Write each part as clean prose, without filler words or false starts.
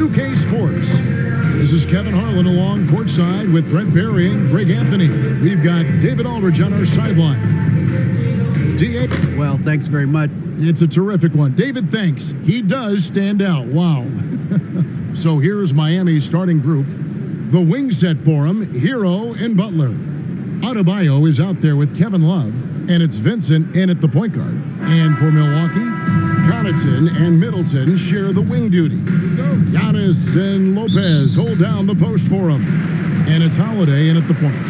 UK Sports. This is Kevin Harlan along courtside with Brent Berry and Greg Anthony. We've got David Aldridge on our sideline. Well, thanks very much. It's a terrific one. David, thanks. He does stand out. Wow. So here's Miami's starting group. The wing set for him, Hero and Butler. Adebayo is out there with Kevin Love, and it's Vincent in at the point guard. And for Milwaukee, Connaughton and Middleton share the wing duty. Giannis and Lopez hold down the post for him. And it's Holiday in at the point.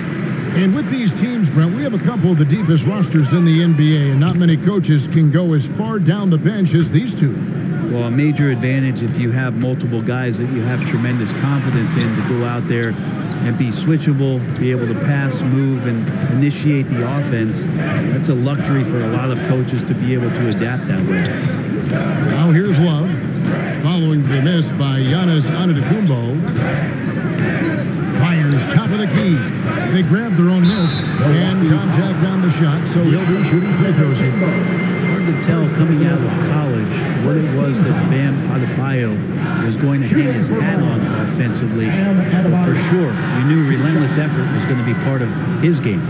And with these teams, Brent, we have a couple of the deepest rosters in the NBA, and not many coaches can go as far down the bench as these two. Well, a major advantage if you have multiple guys that you have tremendous confidence in to go out there and be switchable, be able to pass, move, and initiate the offense. That's a luxury for a lot of coaches to be able to adapt that way. Now here's Love, following the miss by Giannis Antetokounmpo. Fires top of the key. They grab their own miss and contact on the shot, so he'll be shooting free throws here. Hard to tell coming out of college what it was that Bam Adebayo was going to hang his hat on offensively. But for sure, you knew relentless effort was going to be part of his game.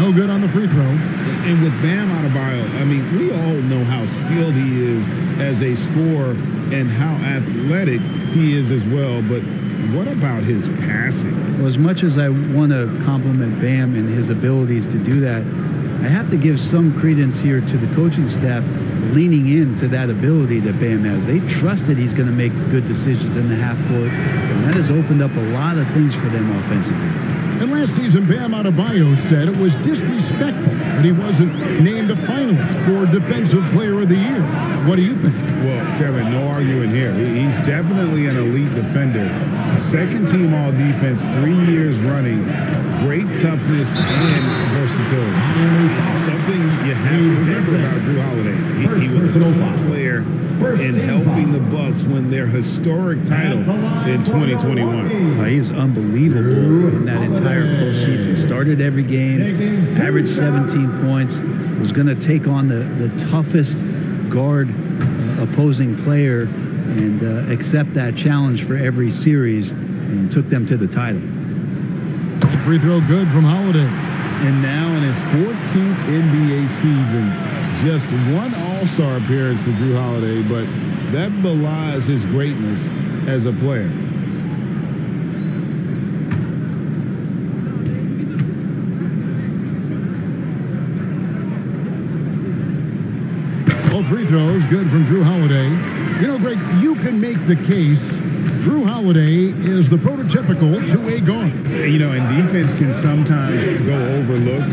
No good on the free throw. And with Bam Adebayo, I mean, we all know how skilled he is as a scorer and how athletic he is as well. But what about his passing? Well, as much as I want to compliment Bam and his abilities to do that, I have to give some credence here to the coaching staff leaning into that ability that Bam has. They trust that he's going to make good decisions in the half court, and that has opened up a lot of things for them offensively. And last season, Bam Adebayo said it was disrespectful that he wasn't named a finalist for Defensive Player of the Year. What do you think? Well, Kevin, no arguing here. He's definitely an elite defender. Second team all defense, 3 years running. Great toughness and versatility. Something you have to remember about Drew Holiday. He was a key player in helping the Bucks win their historic title in 2021. He was unbelievable in that entire postseason. Started every game, averaged 17 points, was going to take on the toughest guard opposing player and accept that challenge for every series and took them to the title. Free throw good from Holiday. And now in his 14th NBA season, just one All-Star appearance for Drew Holiday, but that belies his greatness as a player. Both free throws good from Drew Holiday. You know, Greg, you can make the case Drew Holiday is the prototypical two-way guard. You know, and defense can sometimes go overlooked,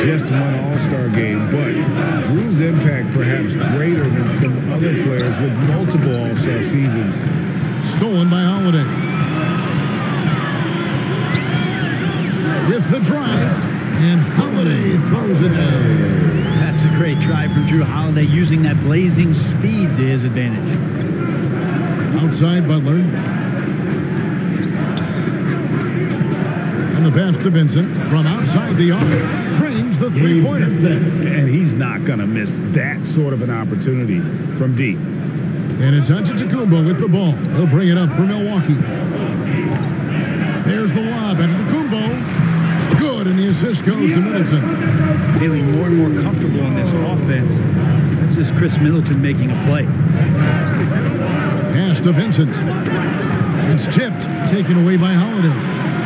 just one All-Star game, but Drew's impact perhaps greater than some other players with multiple All-Star seasons. Stolen by Holiday. With the drive, and Holiday throws it down. That's a great drive from Drew Holiday, using that blazing speed to his advantage. Outside Butler. And the pass to Vincent from outside the arc. Trains the three-pointer. And he's not going to miss that sort of an opportunity from deep. And it's Antetokounmpo with the ball. He'll bring it up for Milwaukee. There's the lob. Antetokounmpo. Good, and the assist goes to Middleton. Feeling more and more comfortable in this offense. This is Chris Middleton making a play. Pass to Vincent. It's tipped, taken away by Holiday.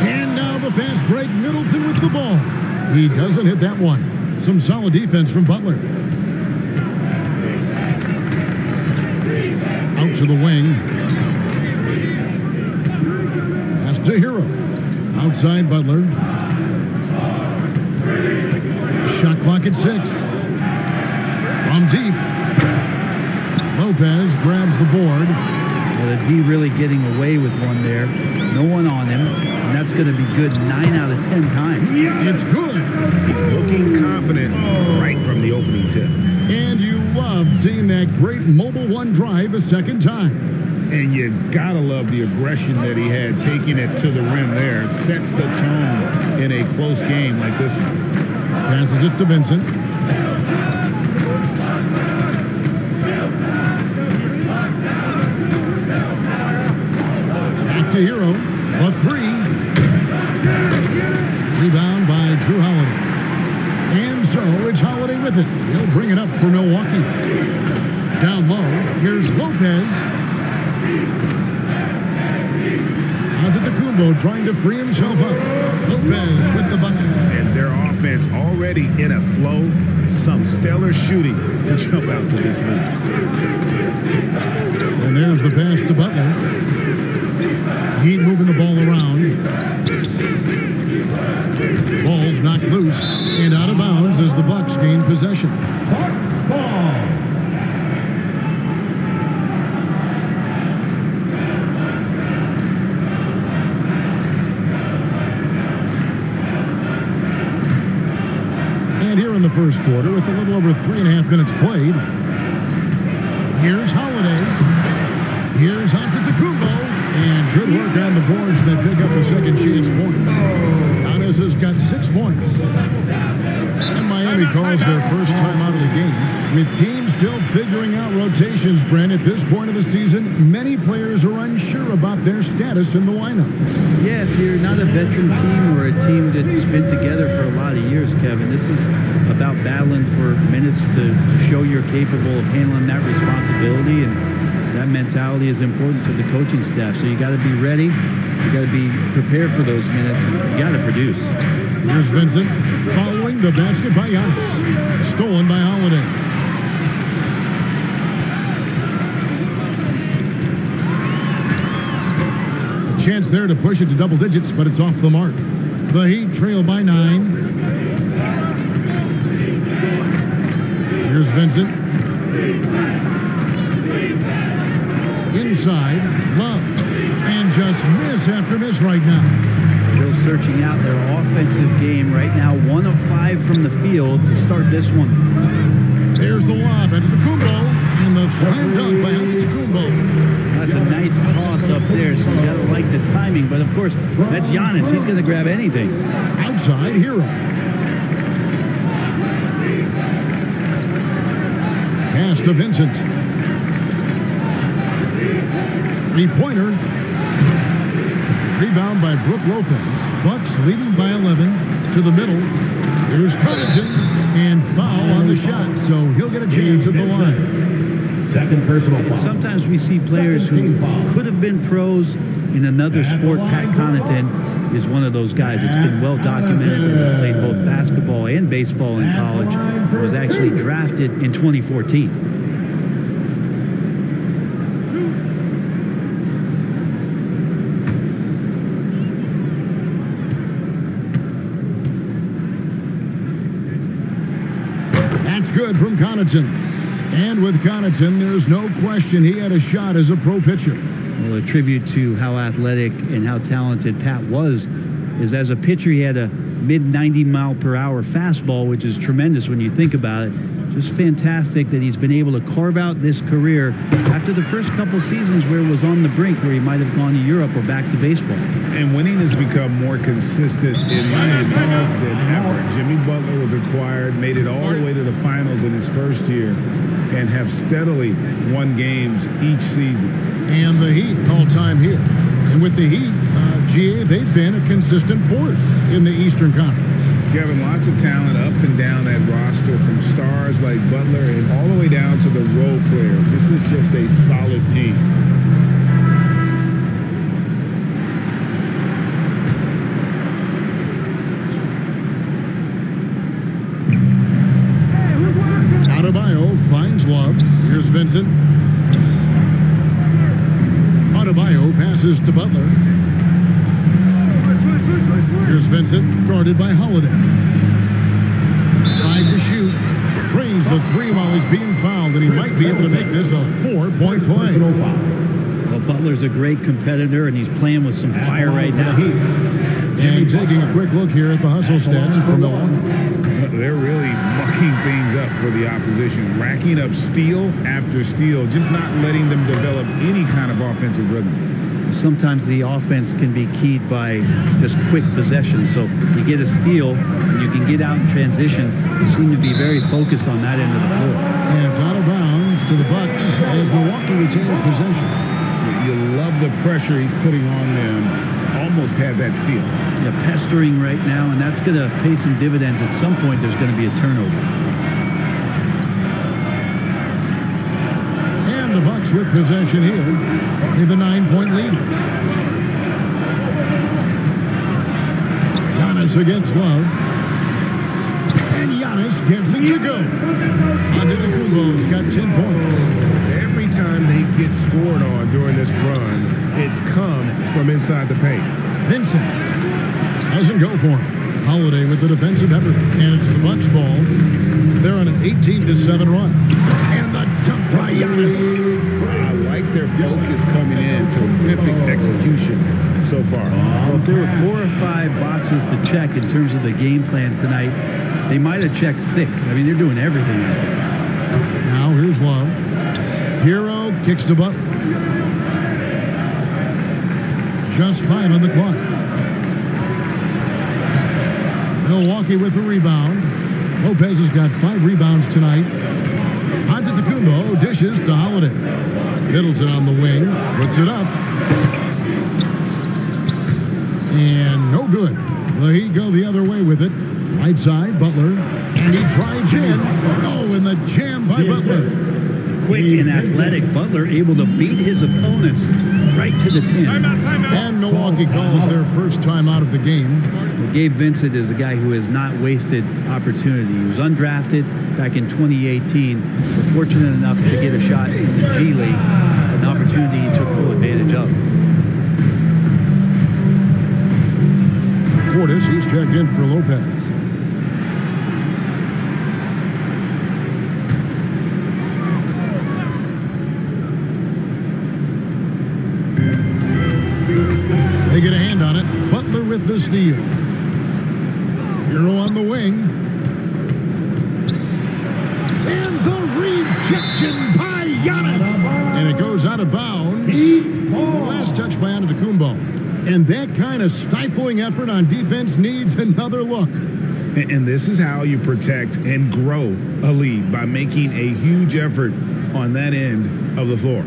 And now the fast break, Middleton with the ball. He doesn't hit that one. Some solid defense from Butler. Out to the wing. Pass to Hero. Outside Butler. Shot clock at 6. From deep. Lopez grabs the board. Well, the D really getting away with one there. No one on him. And that's going to be good 9 out of 10 times. It's good. He's looking confident right from the opening tip. And you love seeing that great mobile one drive a second time. And you gotta love the aggression that he had, taking it to the rim there. Sets the tone in a close game like this one. Passes it to Vincent. Back to Hero. A three. Rebound by Drew Holiday. And so it's Holiday with it. He'll bring it up for Milwaukee. Down low, here's Lopez. Antetokounmpo trying to free himself up. Lopez with the bucket. And their offense already in a flow. Some stellar shooting to jump out to this lead. And there's the pass to Butler. Heat moving the ball around. Ball's knocked loose and out of bounds as the Bucks gain possession. Bucks ball. And here in the first quarter, with a little over 3.5 minutes played, here's Holiday. Here's Antetokounmpo. And good work on the boards that pick up the second chance points. Giannis has got 6 points. And Miami calls their first time out of the game. With teams still figuring out rotations, Brent, at this point of the season, many players are unsure about their status in the lineup. Yeah, if you're not a veteran team or a team that's been together for a lot of years, Kevin, this is about battling for minutes to show you're capable of handling that responsibility, and that mentality is important to the coaching staff. So you got to be ready. You got to be prepared for those minutes. And you got to produce. Here's Vincent following the basket by Giannis. Stolen by Holiday. A chance there to push it to double digits, but it's off the mark. The Heat trail by 9. Here's Vincent. Inside, Love, and just miss after miss right now. Still searching out their offensive game right now. 1 of 5 from the field to start this one. There's the lob, Antetokounmpo, and the slam dunk by Antetokounmpo. That's a nice toss up there, so you got to like the timing. But of course, that's Giannis. He's going to grab anything. Outside, Hero. Pass to Vincent. Three-pointer. Rebound by Brook Lopez. Bucks leading by 11 to the middle. Here's Connaughton, and foul on the shot, so he'll get a chance at the line. Second personal foul. Sometimes we see players who could have been pros in another sport. Pat Connaughton is one of those guys. It's been well documented that he played both basketball and baseball in college. He was actually drafted in 2014. Good from Connaughton. And with Connaughton, there's no question he had a shot as a pro pitcher. Well, a tribute to how athletic and how talented Pat was is as a pitcher, he had a mid-90-mile-per-hour fastball, which is tremendous when you think about it. Just fantastic that he's been able to carve out this career after the first couple seasons where it was on the brink, where he might have gone to Europe or back to baseball. And winning has become more consistent in my opinion than ever. Jimmy Butler was acquired, made it all the way to the finals in his first year, and have steadily won games each season. And the Heat call time here. And with the Heat, GA, they've been a consistent force in the Eastern Conference. Kevin, lots of talent up and down that roster, from stars like Butler and all the way down to the role players. This is just a solid team. Adebayo finds Love. Here's Vincent. Adebayo passes to Butler. Here's Vincent, guarded by Holiday. 5 to shoot. Drains the 3 while he's being fouled, and he might be able to make this a 4-point play. Well, Butler's a great competitor, and he's playing with some fire right now. And taking a quick look here at the hustle stats for Milwaukee. they're really mucking things up for the opposition, racking up steal after steal, just not letting them develop any kind of offensive rhythm. Sometimes the offense can be keyed by just quick possession. So you get a steal, and you can get out in transition. You seem to be very focused on that end of the floor. And it's out of bounds to the Bucks as Milwaukee retains possession. You love the pressure he's putting on them. Almost had that steal. Yeah, pestering right now, and that's going to pay some dividends. At some point, there's going to be a turnover. And the Bucks with possession here. They have a 9-point lead. Giannis against Love. And Giannis gets it to go. Antetokounmpo's got 10 points. Every time they get scored on during this run, it's come from inside the paint. Vincent doesn't go for him. Holiday with the defensive effort. And it's the Bucks ball. They're on an 18-7 run. And the jump by Giannis. I like their focus coming in. Terrific execution so far. Well, if there were 4 or 5 boxes to check in terms of the game plan tonight, they might have checked 6. I mean, they're doing everything out there. Now here's Love. Hero kicks to Butler. Just 5 on the clock. Milwaukee with the rebound. Lopez has got 5 rebounds tonight. Antetokounmpo dishes to Holiday. Middleton on the wing. Puts it up. And no good. The Heat go the other way with it. Right side, Butler. And he drives in. Oh, and the jam by Butler. Quick and athletic, Butler able to beat his opponents right to the 10. Timeout. And Milwaukee calls their first timeout of the game. Well, Gabe Vincent is a guy who has not wasted opportunity. He was undrafted back in 2018. We're fortunate enough to get a shot in the G League, an opportunity he took full advantage of. Portis, he's checked in for Lopez. They get a hand on it. Butler with the steal. Hero on the wing. And the rejection by Giannis. And it goes out of bounds. Last touch by Antetokounmpo. And that kind of stifling effort on defense needs another look. And this is how you protect and grow a lead, by making a huge effort on that end of the floor.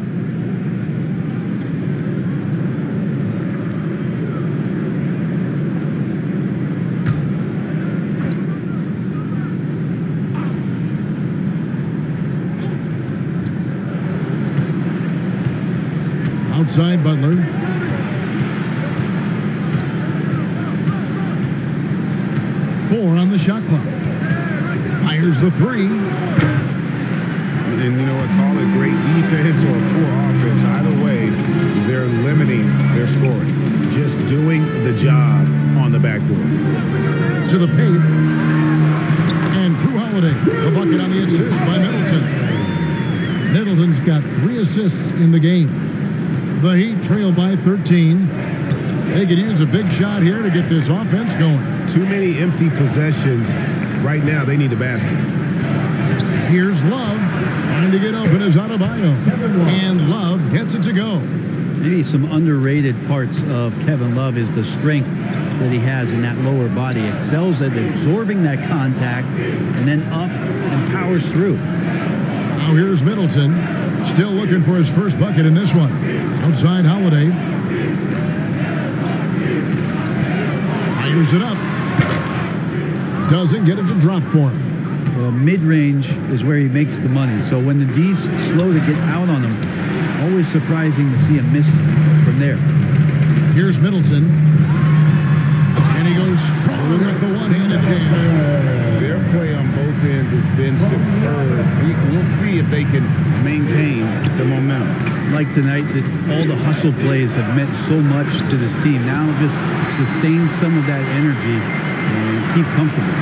Outside Butler. Four on the shot clock. Fires the 3. And you know what? Call it great defense or poor offense. Either way, they're limiting their scoring. Just doing the job on the backboard. To the paint. And Drew Holiday. The bucket on the assist by Middleton. Middleton's got 3 assists in the game. The Heat trail by 13. They could use a big shot here to get this offense going. Too many empty possessions. Right now, they need a basket. Here's Love. Trying to get open is Adebayo. And Love gets it to go. Maybe some underrated parts of Kevin Love is the strength that he has in that lower body. Excels at absorbing that contact and then up and powers through. Now here's Middleton. Still looking for his first bucket in this one. Outside Holiday. Fires it up. Doesn't get it to drop for him. Well, mid-range is where he makes the money. So when the D's slow to get out on him, always surprising to see him miss from there. Here's Middleton. And he goes strong with the one-handed jam. Their play on both ends has been superb. We'll see if they can maintain the momentum. Like tonight, that all the hustle plays have meant so much to this team. Now just sustain some of that energy and keep comfortable.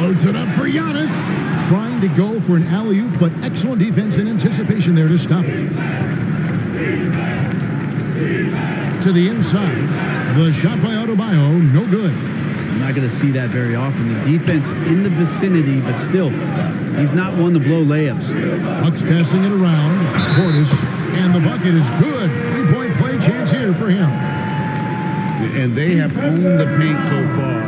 Loads it up for Giannis. Trying to go for an alley-oop, but excellent defense and anticipation there to stop it. To the inside. The shot by Adebayo, no good. I'm not going to see that very often. The defense in the vicinity, but still, he's not one to blow layups. Bucks passing it around. Portis, and the bucket is good. Three-point play chance here for him. And they have owned the paint so far,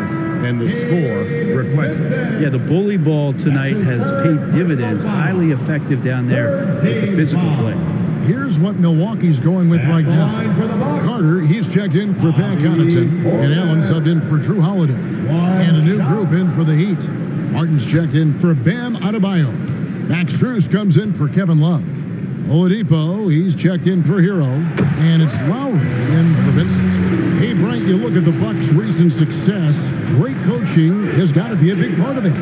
and the score reflects it. Yeah, the bully ball tonight has paid dividends. Highly effective down there with the physical play. Here's what Milwaukee's going with right now. Carter, he's checked in for Pat Connaughton, and Allen subbed in for Drew Holiday. And a new group in for the Heat. Martin's checked in for Bam Adebayo. Max Strus comes in for Kevin Love. Oladipo, he's checked in for Hero, and it's Lowry in for Vincent. Hey, Bright, you look at the Bucks' recent success. Great coaching has got to be a big part of it.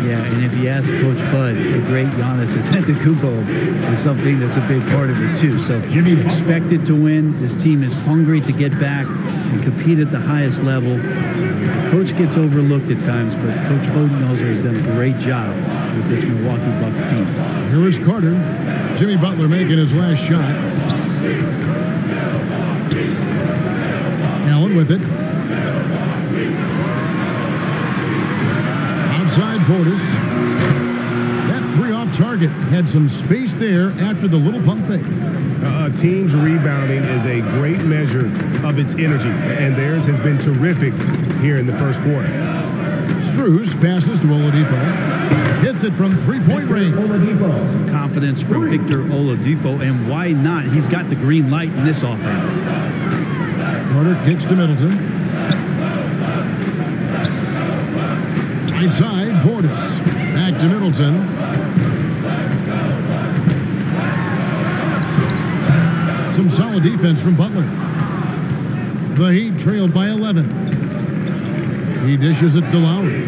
Yeah, and if you ask Coach Bud, the great Giannis Antetokounmpo is something that's a big part of it too. So expected to win. This team is hungry to get back and compete at the highest level. The coach gets overlooked at times, but Coach Budenholzer has done a great job with this Milwaukee Bucks team. Here is Carter. Jimmy Butler making his last shot. Allen with it. Outside Portis. That three off target. Had some space there after the little pump fake. A team's rebounding is a great measure of its energy, and theirs has been terrific here in the first quarter. Strus passes to Oladipo. Hits it from three-point range. Some confidence from Victor Oladipo, and why not? He's got the green light in this offense. Carter kicks to Middleton. Inside, Portis. Back to Middleton. Some solid defense from Butler. The Heat trailed by 11. He dishes it to Lowry.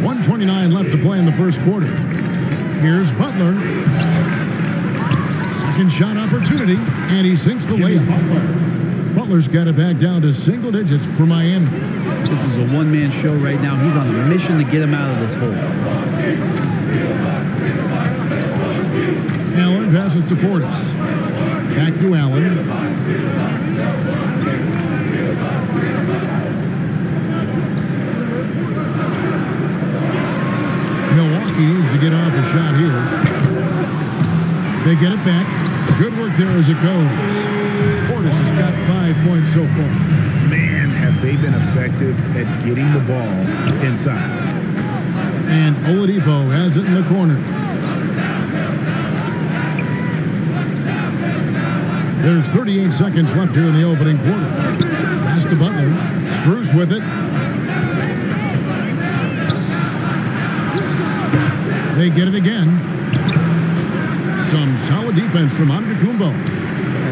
1:29 left to play in the first quarter. Here's Butler. Second shot opportunity, and he sinks the layup. Butler's got it back down to single digits for Miami. This is a one-man show right now. He's on a mission to get him out of this hole. Allen passes to Portis. Back to Allen. Milwaukee needs to get off a shot here. They get it back. Good work there as it goes. Portis has got 5 points so far. Man, have they been effective at getting the ball inside. And Oladipo has it in the corner. There's 38 seconds left here in the opening quarter. Pass to Butler. Strus with it. They get it again. Some solid defense from Antetokounmpo.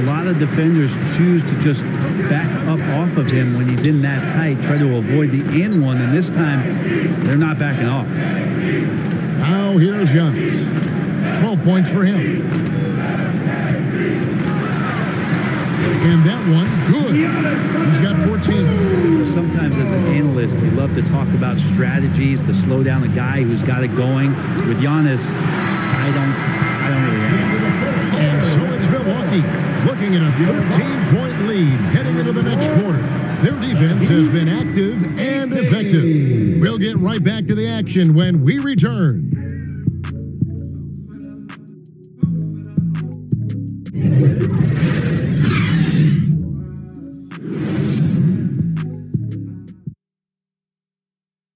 A lot of defenders choose to just back up off of him when he's in that tight, try to avoid the and one, and this time they're not backing off. Now here's Giannis. 12 points for him. And that one, good. He's got 14. Sometimes as an analyst, you love to talk about strategies to slow down a guy who's got it going. With Giannis, I don't really have it. And so it's Milwaukee looking at a 13-point lead heading into the next quarter. Their defense has been active and effective. We'll get right back to the action when we return.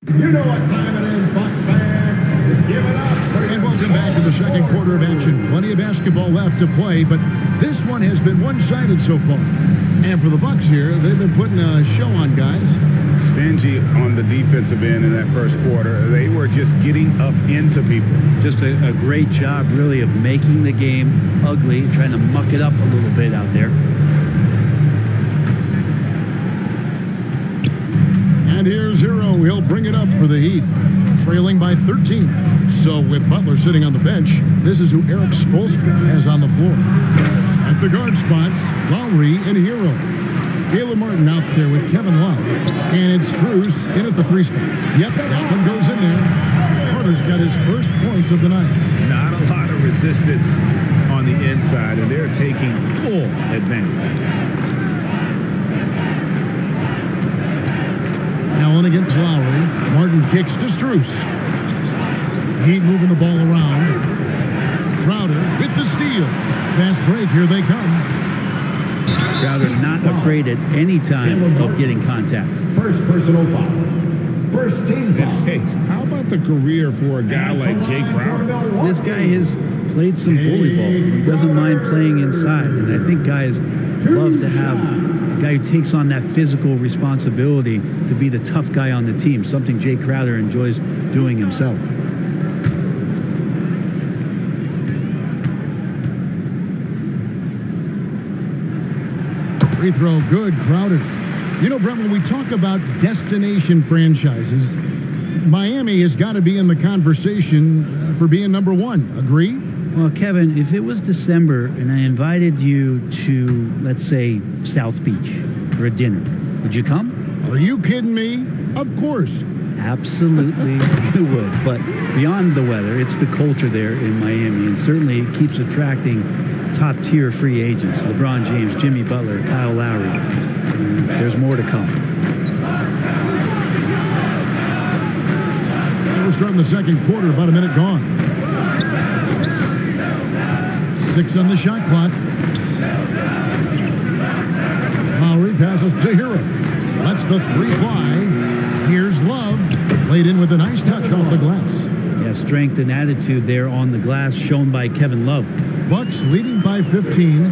You know what time it is, Bucks fans. Give it up. And welcome back to the second quarter of action. Plenty of basketball left to play, but this one has been one-sided so far. And for the Bucks here, they've been putting a show on, guys. Stingy on the defensive end in that first quarter. They were just getting up into people. Just a great job, really, of making the game ugly, trying to muck it up a little bit out there. And here's Hero. He'll bring it up for the Heat, trailing by 13. So with Butler sitting on the bench, this is who Eric Spoelstra has on the floor. At the guard spots, Lowry and Hero. Caleb Martin out there with Kevin Love. And it's Strus in at the three spot. Yep, that one goes in there. Carter's got his first points of the night. Not a lot of resistance on the inside, and they're taking full advantage. Allen against Lowry. Martin kicks to Strus. Heat moving the ball around. Crowder with the steal. Fast break, here they come. Crowder not afraid at any time of getting contact. First personal foul. First team foul. Hey, how about the career for a guy like Jay Crowder? This guy has played some bully ball. He doesn't mind playing inside. And I think guys love to have a guy who takes on that physical responsibility to be the tough guy on the team, something Jay Crowder enjoys doing himself. Free throw, good, Crowder. You know, Brett, when we talk about destination franchises, Miami has got to be in the conversation for being number one. Agree? Well, Kevin, if it was December and I invited you to, let's say, South Beach for a dinner, would you come? Are you kidding me? Of course. Absolutely, you would. But beyond the weather, it's the culture there in Miami, and certainly it keeps attracting top-tier free agents. LeBron James, Jimmy Butler, Kyle Lowry. There's more to come. We're starting the second quarter, about a minute gone. 6 on the shot clock. Lowry passes to Hero. Lets the three fly. Here's Love. Laid in with a nice touch off the glass. Yeah, strength and attitude there on the glass shown by Kevin Love. Bucks leading by 15.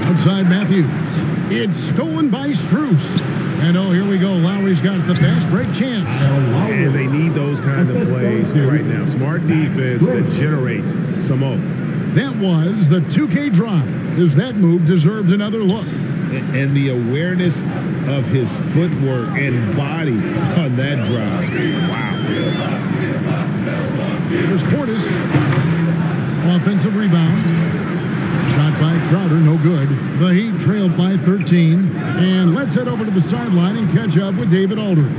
Outside Matthews. It's stolen by Strus. And oh, here we go. Lowry's got the fast break chance. And they need those kinds of plays right now. Smart defense that generates some more. That was the 2K drive. As that move deserved another look. And the awareness of his footwork and body on that drive. Wow. Here's Portis. Offensive rebound. Shot by Crowder, no good. The Heat trailed by 13. And let's head over to the sideline and catch up with David Aldridge.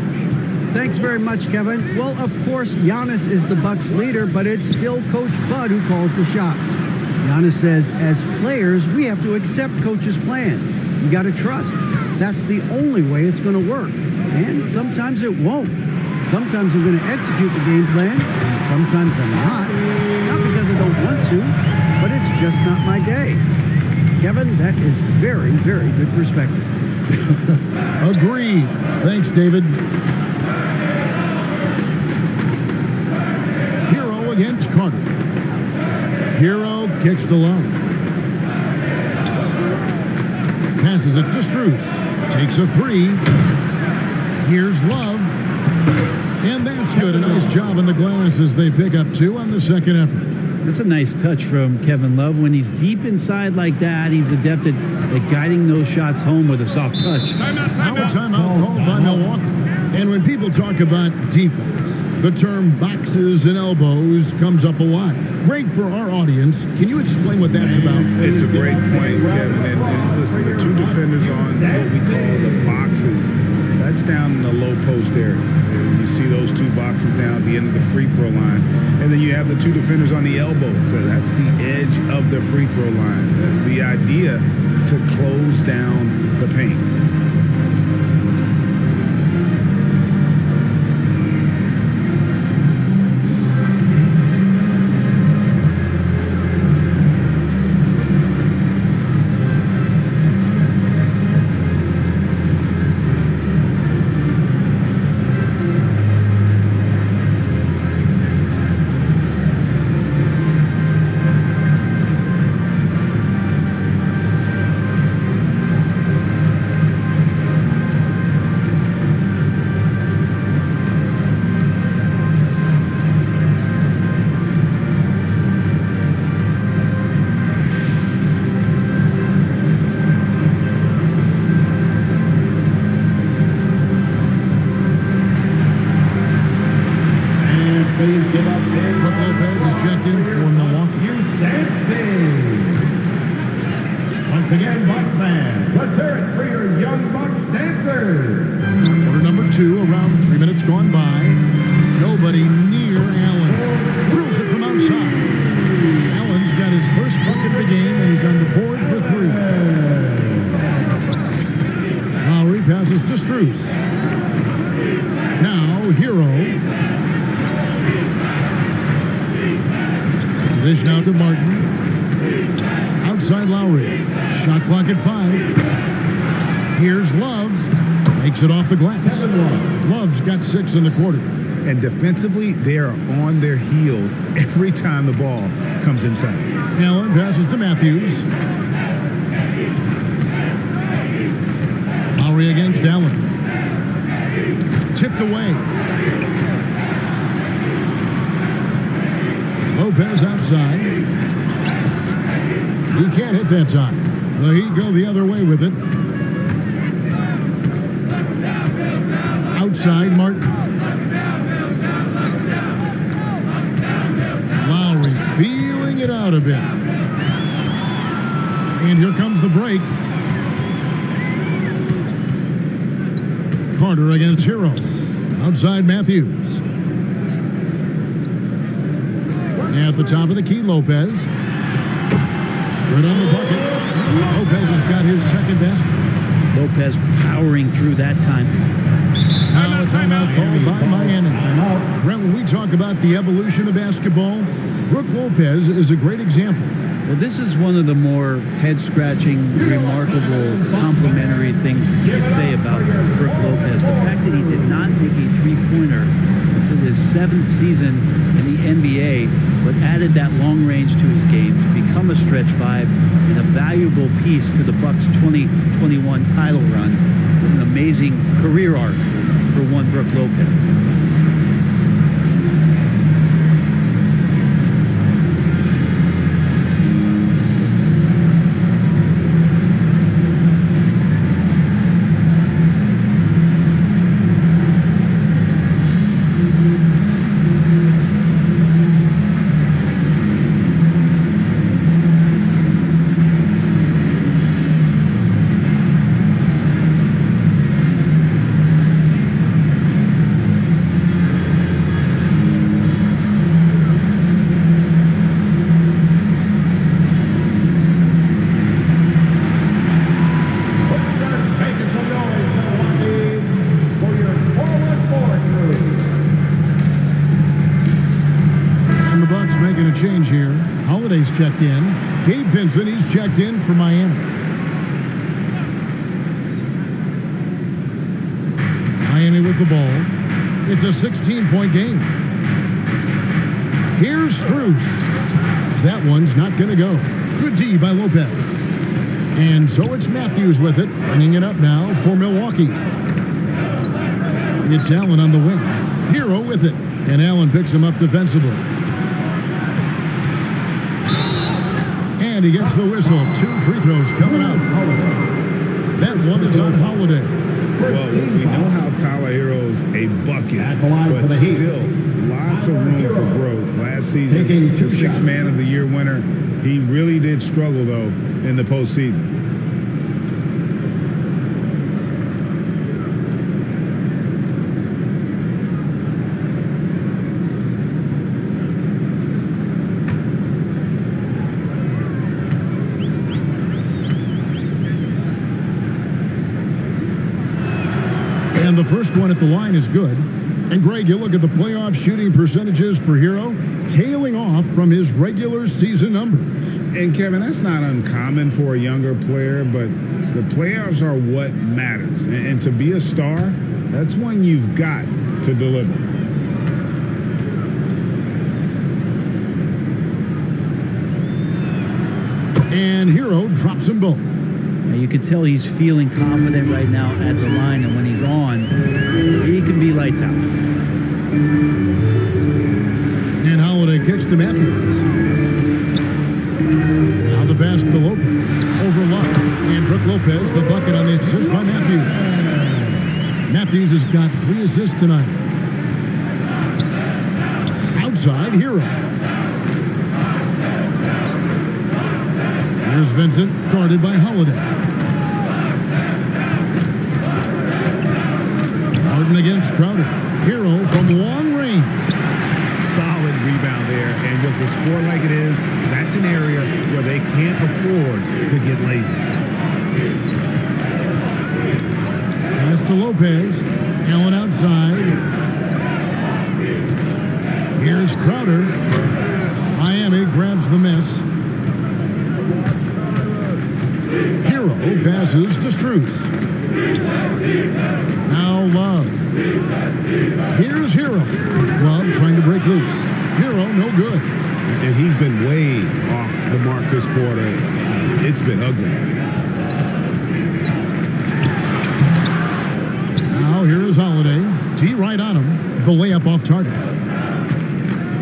Thanks very much, Kevin. Well, of course, Giannis is the Bucks leader, but it's still Coach Bud who calls the shots. Giannis says, as players, we have to accept Coach's plan. You got to trust. That's the only way it's going to work. And sometimes it won't. Sometimes I'm going to execute the game plan, and sometimes I'm not. Not because I don't want to, but it's just not my day. Kevin, that is very, very good perspective. Agreed. Thanks, David. Hero against Carter. Hero kicks to Lowry. Passes it to Strus. Takes a three. Here's Love. And that's good. A nice job on the glass as they pick up 2 on the second effort. That's a nice touch from Kevin Love. When he's deep inside like that, he's adept at guiding those shots home with a soft touch. Now a timeout called by Milwaukee. And when people talk about defense, the term boxes and elbows comes up a lot. Great for our audience. Can you explain what that's about? It's a great point, Kevin. And listen, the 2 defenders on what we call the boxes, that's down in the low post area. You see those 2 boxes down at the end of the free throw line. And then you have the 2 defenders on the elbows. So that's the edge of the free throw line. The idea to close down the paint. Please give up Brook Lopez is checked in for Milwaukee. dynasty. Once again, Bucks fans, let's hear it for your young Bucks dancers. Quarter number 2, around 3 minutes gone by. Nobody near Allen. Drills it from outside. Allen's got his first bucket passes to Strus. Now, Hero. Dish now to Martin. Outside Lowry. Shot clock at 5. Here's Love. Takes it off the glass. Love's got 6 in the quarter. And defensively, they are on their heels every time the ball comes inside. Allen passes to Matthews. Lowry against Allen. Tipped away. Lopez outside. He can't hit that time. The Heat go the other way with it. Outside, Martin. Lowry feeling it out a bit. And here comes the break. Carter against Hero. Outside Matthews. At the top of the key, Lopez. Good on the bucket. Lopez has got his second basket. Lopez powering through that time. Now a timeout called by Miami. Brent, when we talk about the evolution of basketball, Brook Lopez is a great example. Well, this is one of the more head-scratching, remarkable, complimentary things you could say about Brook Lopez. The fact that he did not make a three-pointer until his 7th season in the NBA, but added that long range to his game to become a stretch 5 and a valuable piece to the Bucks' 2021 title run. An amazing career arc for one Brook Lopez. Change here. Holiday's checked in. Gabe Vincent, he's checked in for Miami. Miami with the ball. It's a 16-point game. Here's Strus. That one's not going to go. Good D by Lopez. And so it's Matthews with it, bringing it up now for Milwaukee. It's Allen on the wing. Hero with it. And Allen picks him up defensively. And he gets the whistle. 2 free throws coming up. That one is on Holiday. Well, we know how Tyler Hero's a bucket, but still lots of room for growth. Last season, the 6th Man of the Year winner, he really did struggle, though, in the postseason. And the first one at the line is good. And Greg, you look at the playoff shooting percentages for Hero, tailing off from his regular season numbers. And Kevin, that's not uncommon for a younger player, but the playoffs are what matters. And to be a star, that's when you've got to deliver. And Hero drops them both. You can tell he's feeling confident right now at the line, and when he's on, he can be lights out. And Holiday kicks to Matthews. Now the pass to Lopez. Over Love. And Brook Lopez, the bucket on the assist by Matthews. Matthews has got 3 assists tonight. Outside, Hero. Here's Vincent, guarded by Holiday. Martin against Crowder. Hero from long range. Solid rebound there, and with the score like it is, that's an area where they can't afford to get lazy. Pass to Lopez. Allen outside. Here's Crowder. Miami grabs the miss. Hero passes to Strus. Now Love. Here's Hero. Love trying to break loose. Hero, no good. And he's been way off the mark this quarter. It's been ugly. Now here is Holiday. T right on him. The layup off target.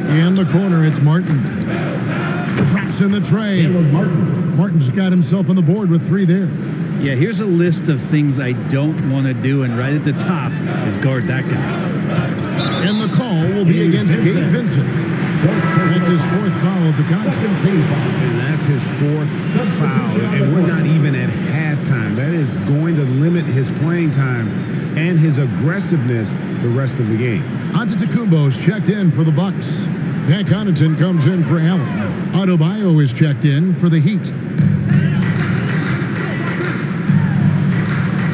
In the corner, it's Martin. Drops in the tray. Caleb Martin. Martin's got himself on the board with 3 there. Yeah, here's a list of things I don't want to do, and right at the top is guard that guy. And the call will be against Gabe Vincent. That's his 4th foul of the contest. And that's his 4th foul. And we're not even at halftime. That is going to limit his playing time and his aggressiveness the rest of the game. Antetokounmpo's checked in for the Bucks. Pat Connaughton comes in for Allen. Adebayo is checked in for the Heat.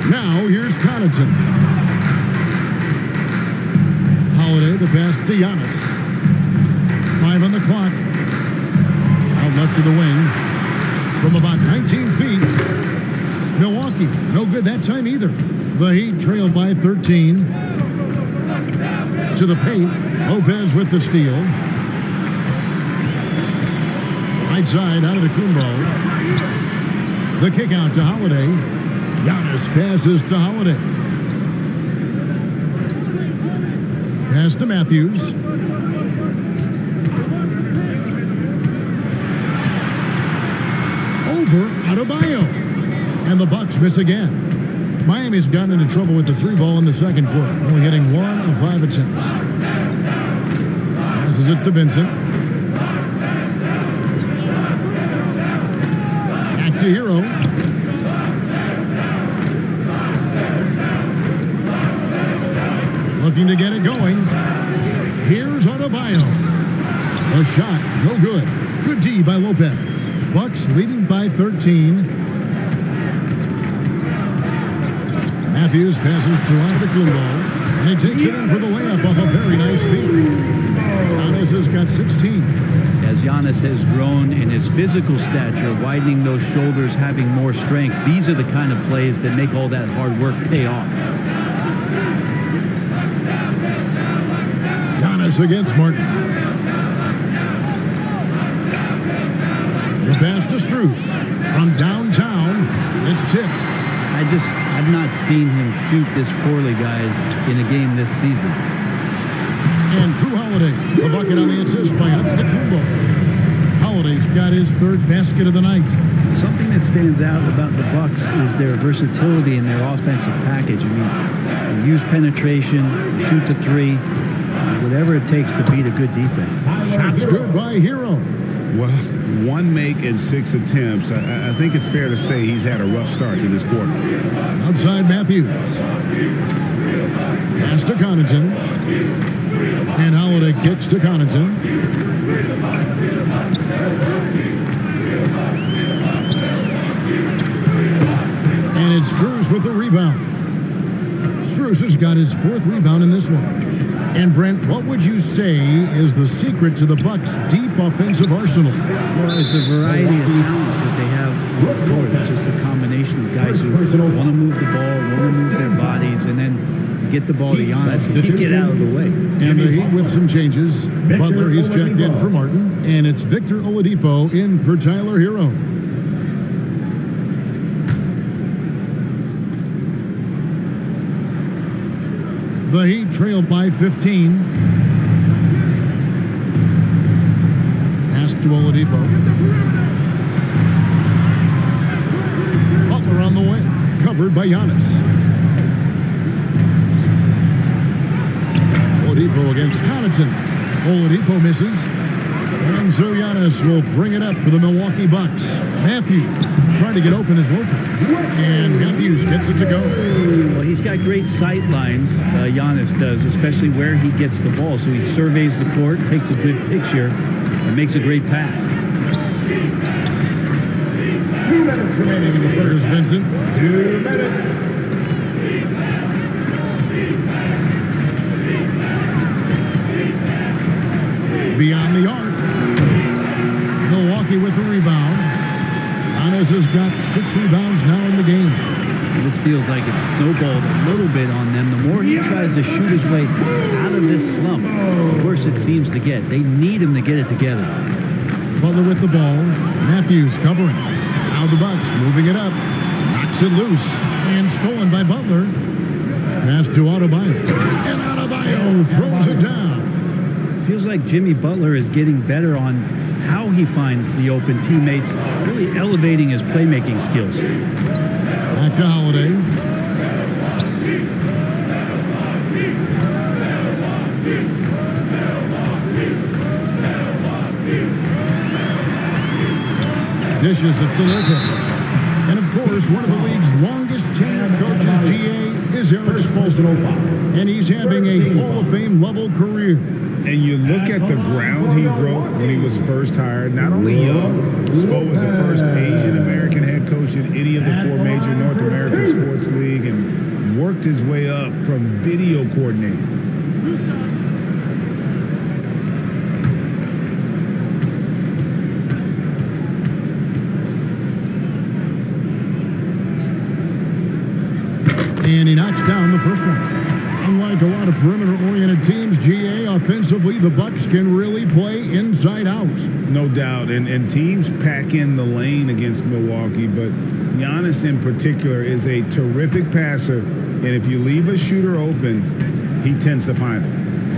Now here's Connaughton. Holiday, the pass to Giannis. 5 on the clock. Out left to the wing. From about 19 feet. Milwaukee, no good that time either. The Heat trailed by 13. To the paint. Lopez with the steal. Right side, Antetokounmpo. The kick out to Holiday. Giannis passes to Holiday. Pass to Matthews. Over Adebayo. And the Bucks miss again. Miami's gotten into trouble with the 3 ball in the second quarter, only hitting 1 of 5 attempts. Passes it to Vincent. Back to Hero. Looking to get it going. Here's Adebayo. A shot, no good. Good D by Lopez. Bucks leading by 13. Matthews passes to Antetokounmpo, and he takes it in for the layup off a very nice feed. Giannis has got 16. As Giannis has grown in his physical stature, widening those shoulders, having more strength, these are the kind of plays that make all that hard work pay off. Giannis against Martin. The pass to Strus. From downtown, it's tipped. I've not seen him shoot this poorly, guys, in a game this season. And Drew Holiday, the bucket on the assist by Antetokounmpo. Holiday's got his 3rd basket of the night. Something that stands out about the Bucks is their versatility in their offensive package. I mean, you use penetration, you shoot the 3, whatever it takes to beat a good defense. Shots good by Hero. Well, 1 make and 6 attempts. I think it's fair to say he's had a rough start to this quarter. Outside Matthews. Pass to Connaughton. And Holiday kicks to Connaughton. And it's Strus with the rebound. Strus has got his 4th rebound in this one. And Brent, what would you say is the secret to the Bucks' deep offensive arsenal? Well, it's a variety of talents that they have on the floor. It's just a combination of guys who want to move the ball, want to move their bodies, and then you get the ball to Giannis and you get out of the way. And the Heat with some changes. Butler, he's checked in for Martin. And it's Victor Oladipo in for Tyler Hero. The Heat trailed by 15. Pass to Oladipo. Butler on the wing. Covered by Giannis. Oladipo against Connaughton. Oladipo misses. And so Giannis will bring it up for the Milwaukee Bucks. Matthews trying to get open as Lopez. And Matthews gets it to go. Well, he's got great sight lines, Giannis does, especially where he gets the ball. So he surveys the court, takes a good picture, and makes a great pass. 2 minutes remaining in the Here's first. Vincent. 2 minutes. feels like it's snowballed a little bit on them. The more he tries to shoot his way out of this slump, the worse it seems to get. They need him to get it together. Butler with the ball. Matthews covering. Now the Bucks moving it up. Knocks it loose. And stolen by Butler. Pass to Adebayo. And Adebayo throws it down. Feels like Jimmy Butler is getting better on how he finds the open teammates, really elevating his playmaking skills. Back to Holiday. Dishes it to Lopez. And of course, one of the league's longest tenured coaches, GA, is Eric Spoelstra. And he's having a Hall of Fame level career. And you look at the ground he broke when he was first hired. Not only young, Spo was the first Asian American head coach in any of the 4 major North American sports league and worked his way up from video coordinator. And he knocks down the first one. Unlike a lot of perimeter-oriented teams, GA, offensively, the Bucks can really play inside out. No doubt, and teams pack in the lane against Milwaukee, but Giannis in particular is a terrific passer, and if you leave a shooter open, he tends to find it.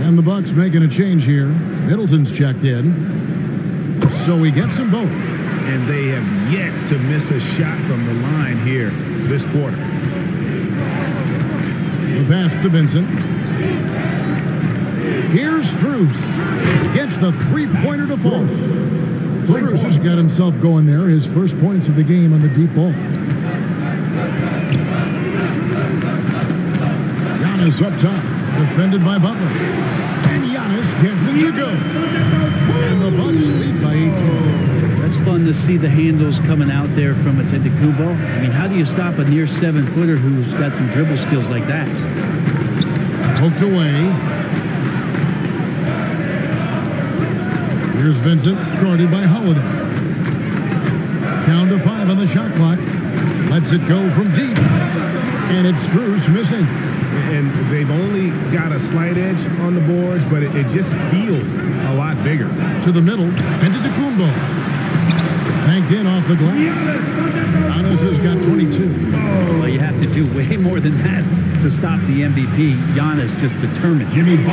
And the Bucks making a change here. Middleton's checked in, so he gets them both. And they have yet to miss a shot from the line here this quarter. The pass to Vincent. Here's Strus. Gets the three-pointer to fall. Strus has got himself going there. His first points of the game on the deep ball. Giannis up top. Defended by Butler. And Giannis gets it to go. And the Bucks lead by 18. That's fun to see the handles coming out there from Antetokounmpo. I mean, how do you stop a near 7-footer who's got some dribble skills like that? Poked away. Here's Vincent, guarded by Holiday. Down to 5 on the shot clock. Lets it go from deep. And it's Strus missing. And they've only got a slight edge on the boards, but it just feels a lot bigger. To the middle, and to Antetokounmpo. Banked in off the glass. Giannis has got 22. Well, you have to do way more than that to stop the MVP. Giannis just determined.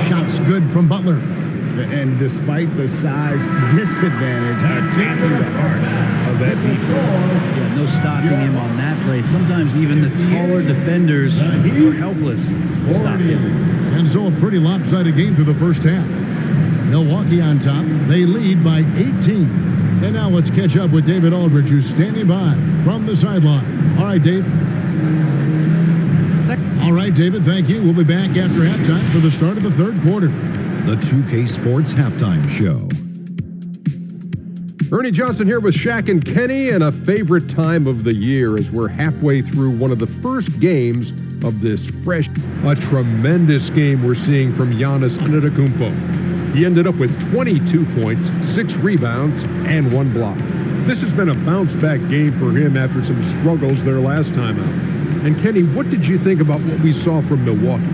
Shots good from Butler. And despite the size disadvantage, attacking the heart of that defense. Yeah, no stopping him on that play. Sometimes even the taller defenders are helpless to stop him. And so a pretty lopsided game through the first half. Milwaukee on top. They lead by 18. And now let's catch up with David Aldridge, who's standing by from the sideline. All right, Dave. All right, David, thank you. We'll be back after halftime for the start of the third quarter. The 2K Sports Halftime Show. Ernie Johnson here with Shaq and Kenny, and a favorite time of the year as we're halfway through one of the first games of this fresh, a tremendous game we're seeing from Giannis Antetokounmpo. He ended up with 22 points, 6 rebounds, and 1 block. This has been a bounce-back game for him after some struggles their last time out. And Kenny, what did you think about what we saw from Milwaukee?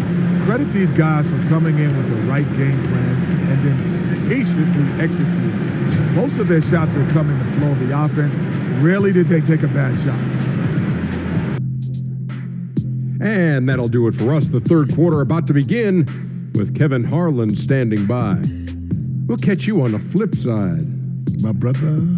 Credit these guys for coming in with the right game plan and then patiently executing. Most of their shots have come in the flow of the offense. Rarely did they take a bad shot. And that'll do it for us. The third quarter about to begin with Kevin Harlan standing by. We'll catch you on the flip side, my brother.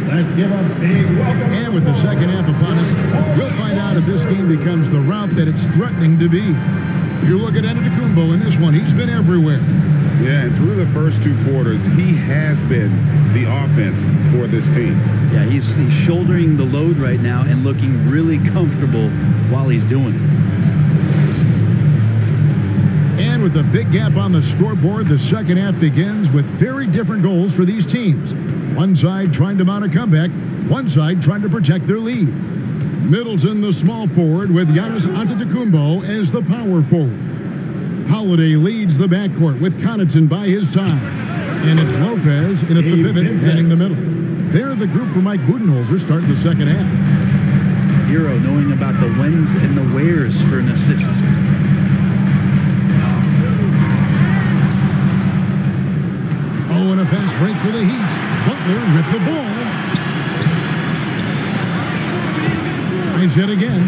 Let's give a big welcome. And with the second half upon us, we'll find out if this game becomes the route that it's threatening to be. You look at Antetokounmpo in this one, he's been everywhere. Yeah, and through the first 2 quarters, he has been the offense for this team. Yeah, he's shouldering the load right now and looking really comfortable while he's doing it. And with a big gap on the scoreboard, the second half begins with very different goals for these teams. One side trying to mount a comeback, one side trying to protect their lead. Middleton, the small forward, with Giannis Antetokounmpo as the power forward. Holiday leads the backcourt with Connaughton by his side. And it's Lopez in at the pivot, manning the middle. They're the group for Mike Budenholzer starting the second half. Hero knowing about the whens and the wheres for an assist. Oh, and a fast break for the Heat. Butler with the ball. Tries yet again.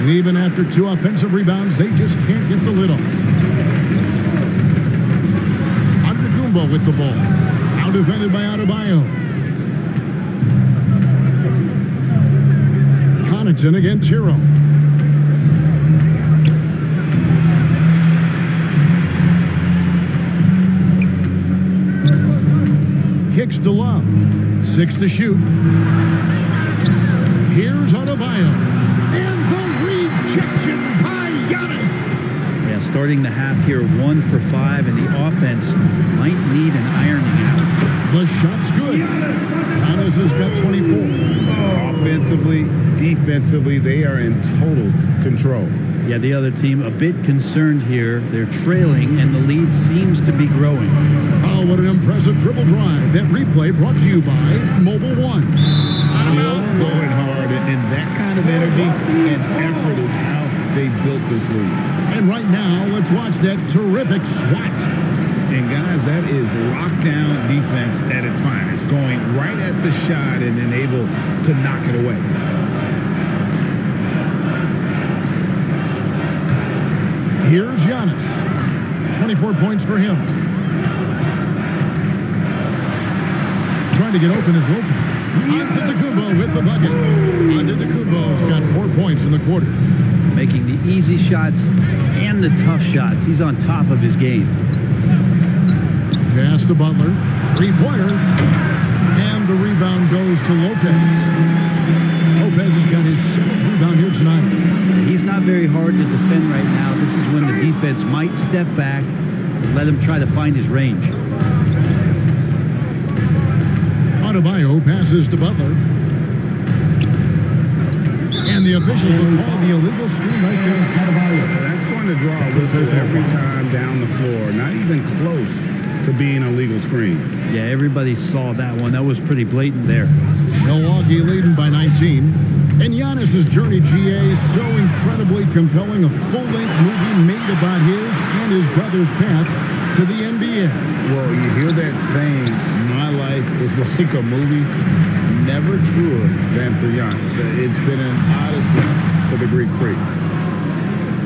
And even after 2 offensive rebounds, they just can't get the lid off. Antetokounmpo with the ball. Now defended by Adebayo. Connaughton against Hero. Kicks to Love. 6 to shoot. Here's Adebayo. And the rejection by Giannis. Yeah, starting the half here 1 for 5, and the offense might need an ironing out. The shot's good. Giannis has got 24. Offensively, defensively, they are in total control. Yeah, the other team a bit concerned here. They're trailing, and the lead seems to be growing. Oh, what an impressive triple drive. That replay brought to you by Mobile One. Still going hard, and that kind of energy and effort is how they built this league. And right now, let's watch that terrific swat. And guys, that is lockdown defense at its finest, going right at the shot and then able to knock it away. Here's Giannis. 24 points for him. Trying to get open is Lopez. Antetokounmpo with the bucket. Antetokounmpo's got 4 points in the quarter. Making the easy shots and the tough shots. He's on top of his game. Pass to Butler. 3-pointer. And the rebound goes to Lopez. Lopez has got his 7th rebound here tonight. He's not very hard to defend right now. This is when the defense might step back and let him try to find his range. Adebayo passes to Butler. And the officials will call the illegal screen right there. That's going to draw a whistle every time down the floor. Not even close to being a legal screen. Yeah, everybody saw that one. That was pretty blatant there. Milwaukee leading by 19. And Giannis' journey, GA, is so incredibly compelling. A full-length movie made about his and his brother's path to the NBA. Well, you hear that saying, my life is like a movie. Never truer than for Giannis. It's been an odyssey for the Greek Freak.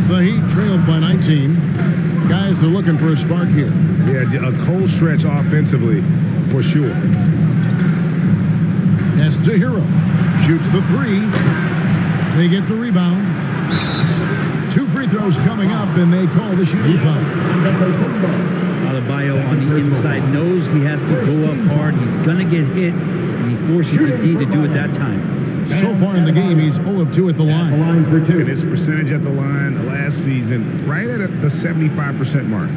The Heat trailed by 19. Guys are looking for a spark here. Yeah, a cold stretch offensively, for sure. That's to Hero. Shoots the 3. They get the rebound. 2 free throws coming up, and they call the shooting foul. Adebayo on the inside knows he has to go up hard. He's going to get hit, and he forces the D to do it that time. So far in the game, he's 0 of 2 at the line. Line for 2. And his percentage at the line last season, right at the 75% mark.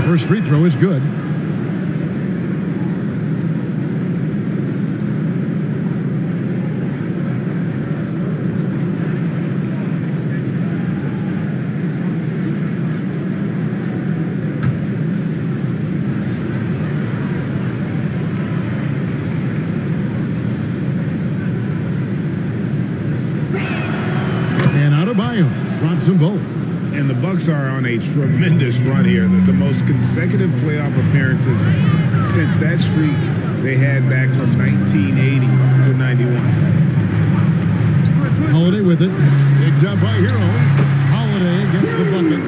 First free throw is good. And Adebayo drops them both. And the Bucks are on a tremendous run here. The most consecutive playoff appearances since that streak they had back from 1980 to 91. Holiday with it. Picked up by Hero. Holiday against the bucket.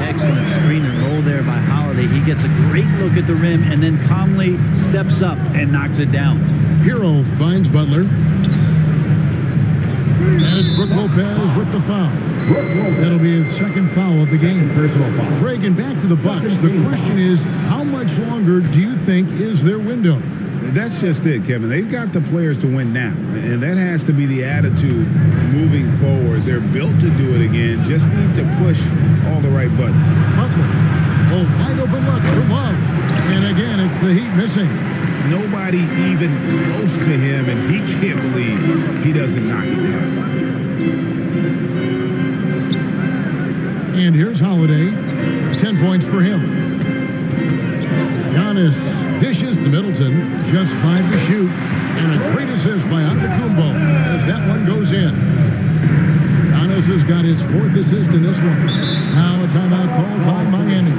Excellent screen and roll there by Holiday. He gets a great look at the rim and then calmly steps up and knocks it down. Hero finds Butler. And it's Brook Lopez with the foul. That'll be his 2nd foul of the game. Personal foul. Greg, and back to the Bucks. The question is, how much longer do you think is their window? That's just it, Kevin. They've got the players to win now, and that has to be the attitude moving forward. They're built to do it again. Just need to push all the right buttons. Butler. Oh, wide open look for Love. And again, it's the Heat missing. Nobody even close to him, and he can't believe he doesn't knock it down. And here's Holiday. 10 points for him. Giannis dishes to Middleton. Just 5 to shoot. And a great assist by Antetokounmpo as that one goes in. Giannis has got his 4th assist in this one. Now a timeout called by Miami.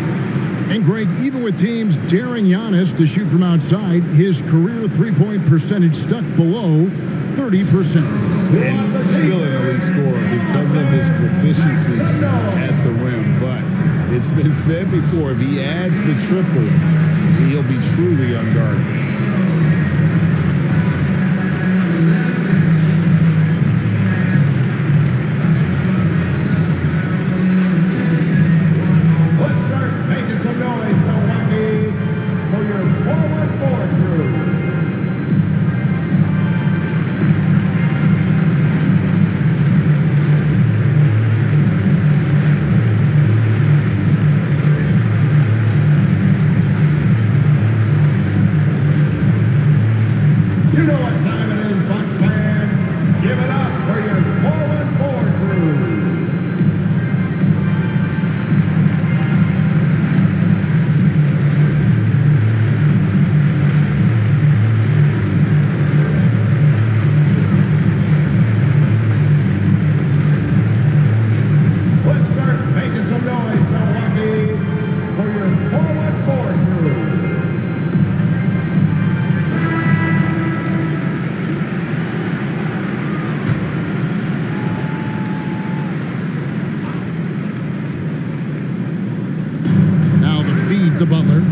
And Greg, even with teams daring Giannis to shoot from outside, his career three-point percentage stuck below 30%. And still an elite scorer because of his proficiency at the rim. But it's been said before, if he adds the triple, he'll be truly unguarded. To Butler.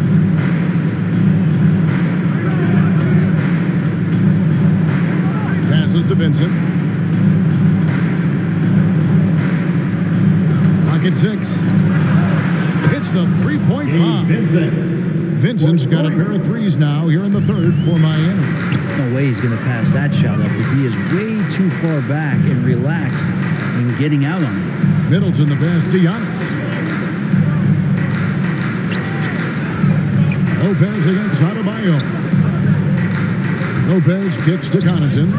Passes to Vincent. Rocket 6. Hits the three-point bomb. Vincent's got a pair of threes now here in the 3rd for Miami. No way he's going to pass that shot up. The D is way too far back and relaxed in getting out on him. Middleton the pass to Giannis. Lopez against Adebayo. Lopez kicks to Connaughton.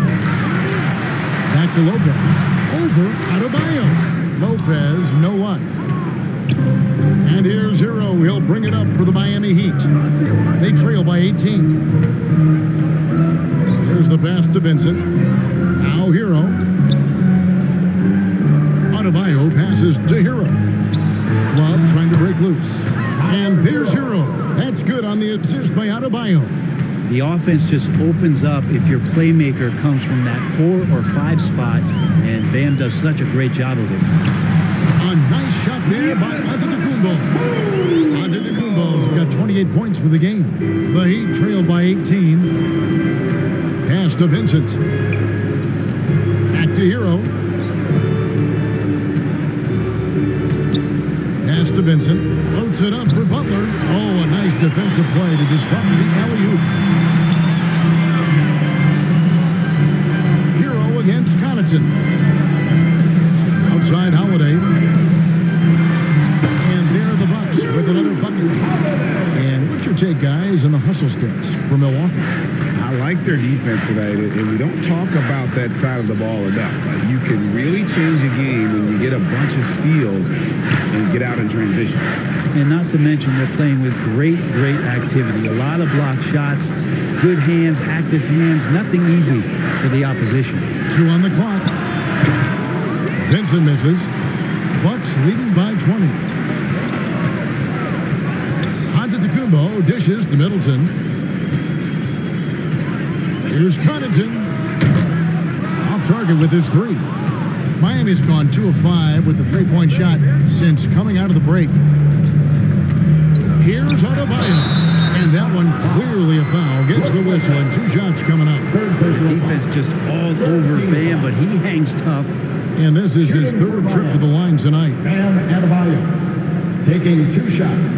Back to Lopez. Over Adebayo. Lopez, no luck. And here's Hero. He'll bring it up for the Miami Heat. They trail by 18. Here's the pass to Vincent. Now Hero. Adebayo passes to Hero. Love trying to break loose. And there's Hero. That's good on the assist by Adebayo. The offense just opens up if your playmaker comes from that 4 or 5 spot, and Bam does such a great job of it. A nice shot there by Antetokounmpo. Antetokounmpo's got 28 points for the game. The Heat trail by 18. Pass to Vincent. Back to Hero. Pass to Vincent. Floats it up for Butler. Oh, a nice defensive play to disrupt the alley-oop. Hero against Connaughton. Outside Holiday. And there are the Bucks with another bucket. And what's your take, guys, on the hustle stats for Milwaukee? I like their defense tonight, and we don't talk about that side of the ball enough. You can really change a game when you get a bunch of steals and get out in transition. And not to mention they're playing with great activity. A lot of block shots, good hands, active hands, nothing easy for the opposition. 2 on the clock. Vincent misses. Bucks leading by 20. Antetokounmpo dishes to Middleton. Here's Connaughton. Off target with his 3. Miami's gone 2 of 5 with the three-point shot since coming out of the break. Here's Adebayo. And that one clearly a foul. Gets the whistle and 2 shots coming up. The defense just all over Bam, but he hangs tough. And this is his 3rd trip to the line tonight. Bam Adebayo taking 2 shots.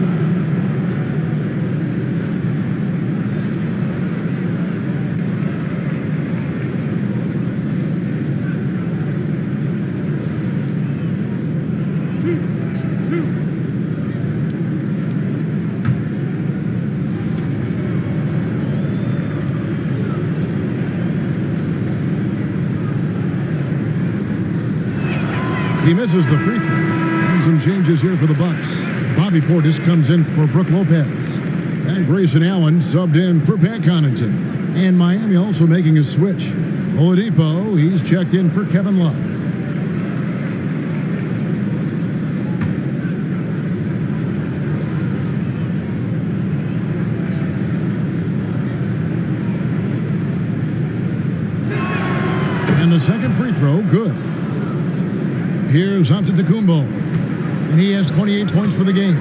He misses the free throw. And some changes here for the Bucks. Bobby Portis comes in for Brooke Lopez. And Grayson Allen subbed in for Pat Connaughton. And Miami also making a switch. Oladipo, he's checked in for Kevin Love. And the second free throw, good. Here's Antetokounmpo, and he has 28 points for the game.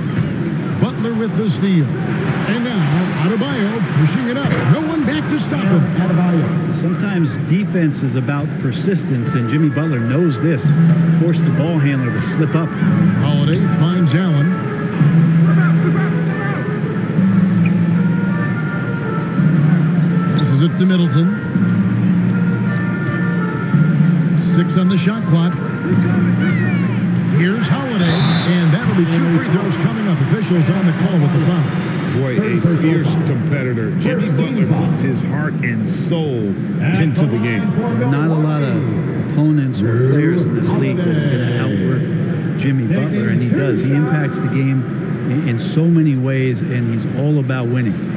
Butler with the steal. And now, Adebayo pushing it up. No one back to stop him. Sometimes defense is about persistence, and Jimmy Butler knows this. Forced the ball handler to slip up. Holiday finds Allen. Passes it to Middleton. 6 on the shot clock. Here's Holiday, and that'll be 2 free throws coming up. Officials on the call with the foul. Boy, a fierce competitor. Jimmy Butler puts his heart and soul into the game. Not a lot of opponents or players in this league that are going to outwork Jimmy Butler, and he does. He impacts the game in so many ways, and he's all about winning.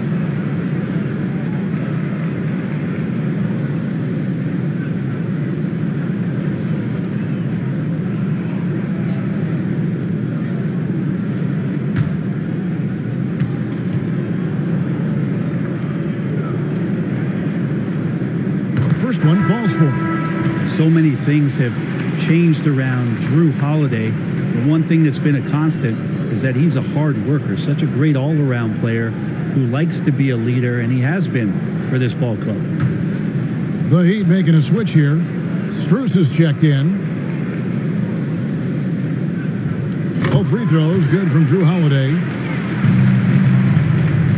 First one falls for him. So many things have changed around Drew Holiday. The one thing that's been a constant is that he's a hard worker, such a great all-around player who likes to be a leader, and he has been for this ball club. The Heat making a switch here. Strus is checked in. Both free throws good from Drew Holiday.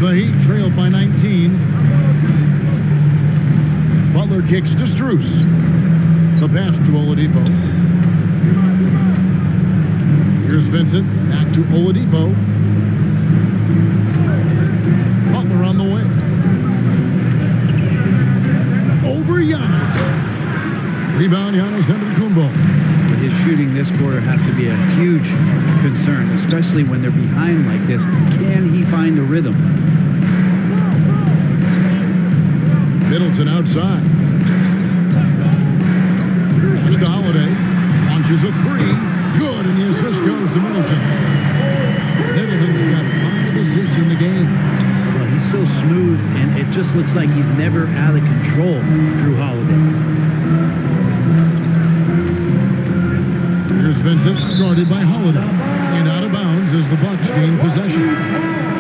The Heat trailed by 19. Butler kicks to Strus. The pass to Oladipo. Here's Vincent. Back to Oladipo. Butler on the way. Over Giannis. Rebound Giannis Antetokounmpo. But his shooting this quarter has to be a huge concern, especially when they're behind like this. Can he find a rhythm? Middleton outside. Pass to Holiday. Launches a 3. Good, and the assist goes to Middleton. Middleton's got 5 assists in the game. Well, he's so smooth, and it just looks like he's never out of control, Drew Holiday. Here's Vincent, guarded by Holiday. And out of bounds as the Bucks gain possession.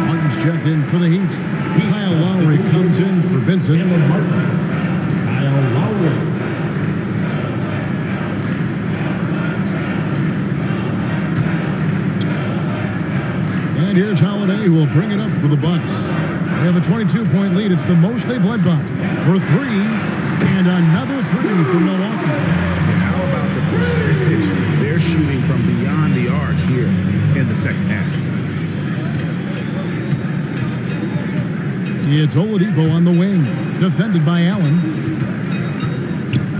Martin's checked in for the Heat. Kyle Lowry comes in for Vincent. Kyle Lowry. And here's Holiday, who will bring it up for the Bucks. They have a 22-point lead. It's the most they've led by. For 3, and another 3 for Milwaukee. How about the percentage they're shooting from beyond the arc here in the second half? It's Oladipo on the wing, defended by Allen.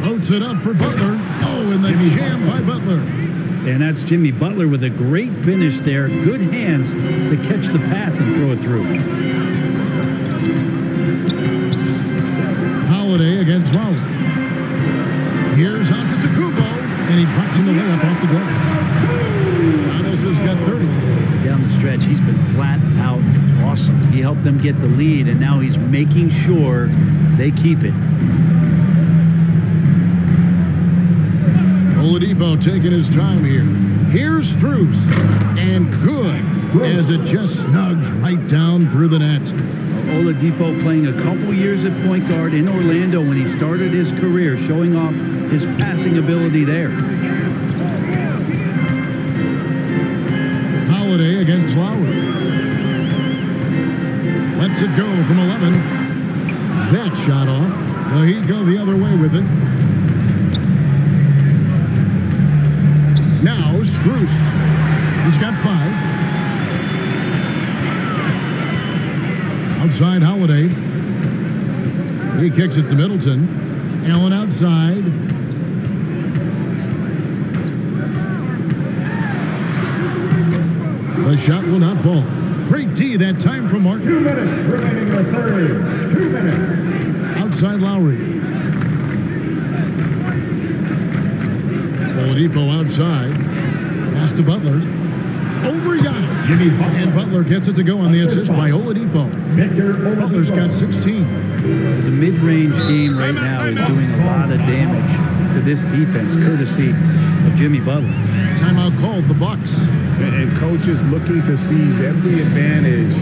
Floats it up for Butler. Oh, and the jam by Butler. And that's Jimmy Butler with a great finish there. Good hands to catch the pass and throw it through. Holiday against Lowry. Here's Antetokounmpo, and he drops in the layup off the glass. Giannis has got 30. Down the stretch, he's been flat out awesome. He helped them get the lead, and now he's making sure they keep it. Oladipo taking his time here. Here's Strus, and good, as it just snugs right down through the net. Oladipo playing a couple years at point guard in Orlando when he started his career, showing off his passing ability there. Holiday against Lowry. Lets it go from 11. That shot off. The Heat go the other way with it. Now Strus. He's got 5. Outside Holiday. He kicks it to Middleton. Allen outside. The shot will not fall. Great D that time from Martin. 2 minutes remaining in the third. 2 minutes. Outside Lowry. Oladipo outside. Pass to Butler. Over Giannis. Jimmy Butler. And Butler gets it to go on the assist by Oladipo. Victor Oladipo. Butler's got 16. The mid-range game right now is doing a lot of damage to this defense, courtesy of Jimmy Butler. Timeout called, the Bucks. And coaches looking to seize every advantage,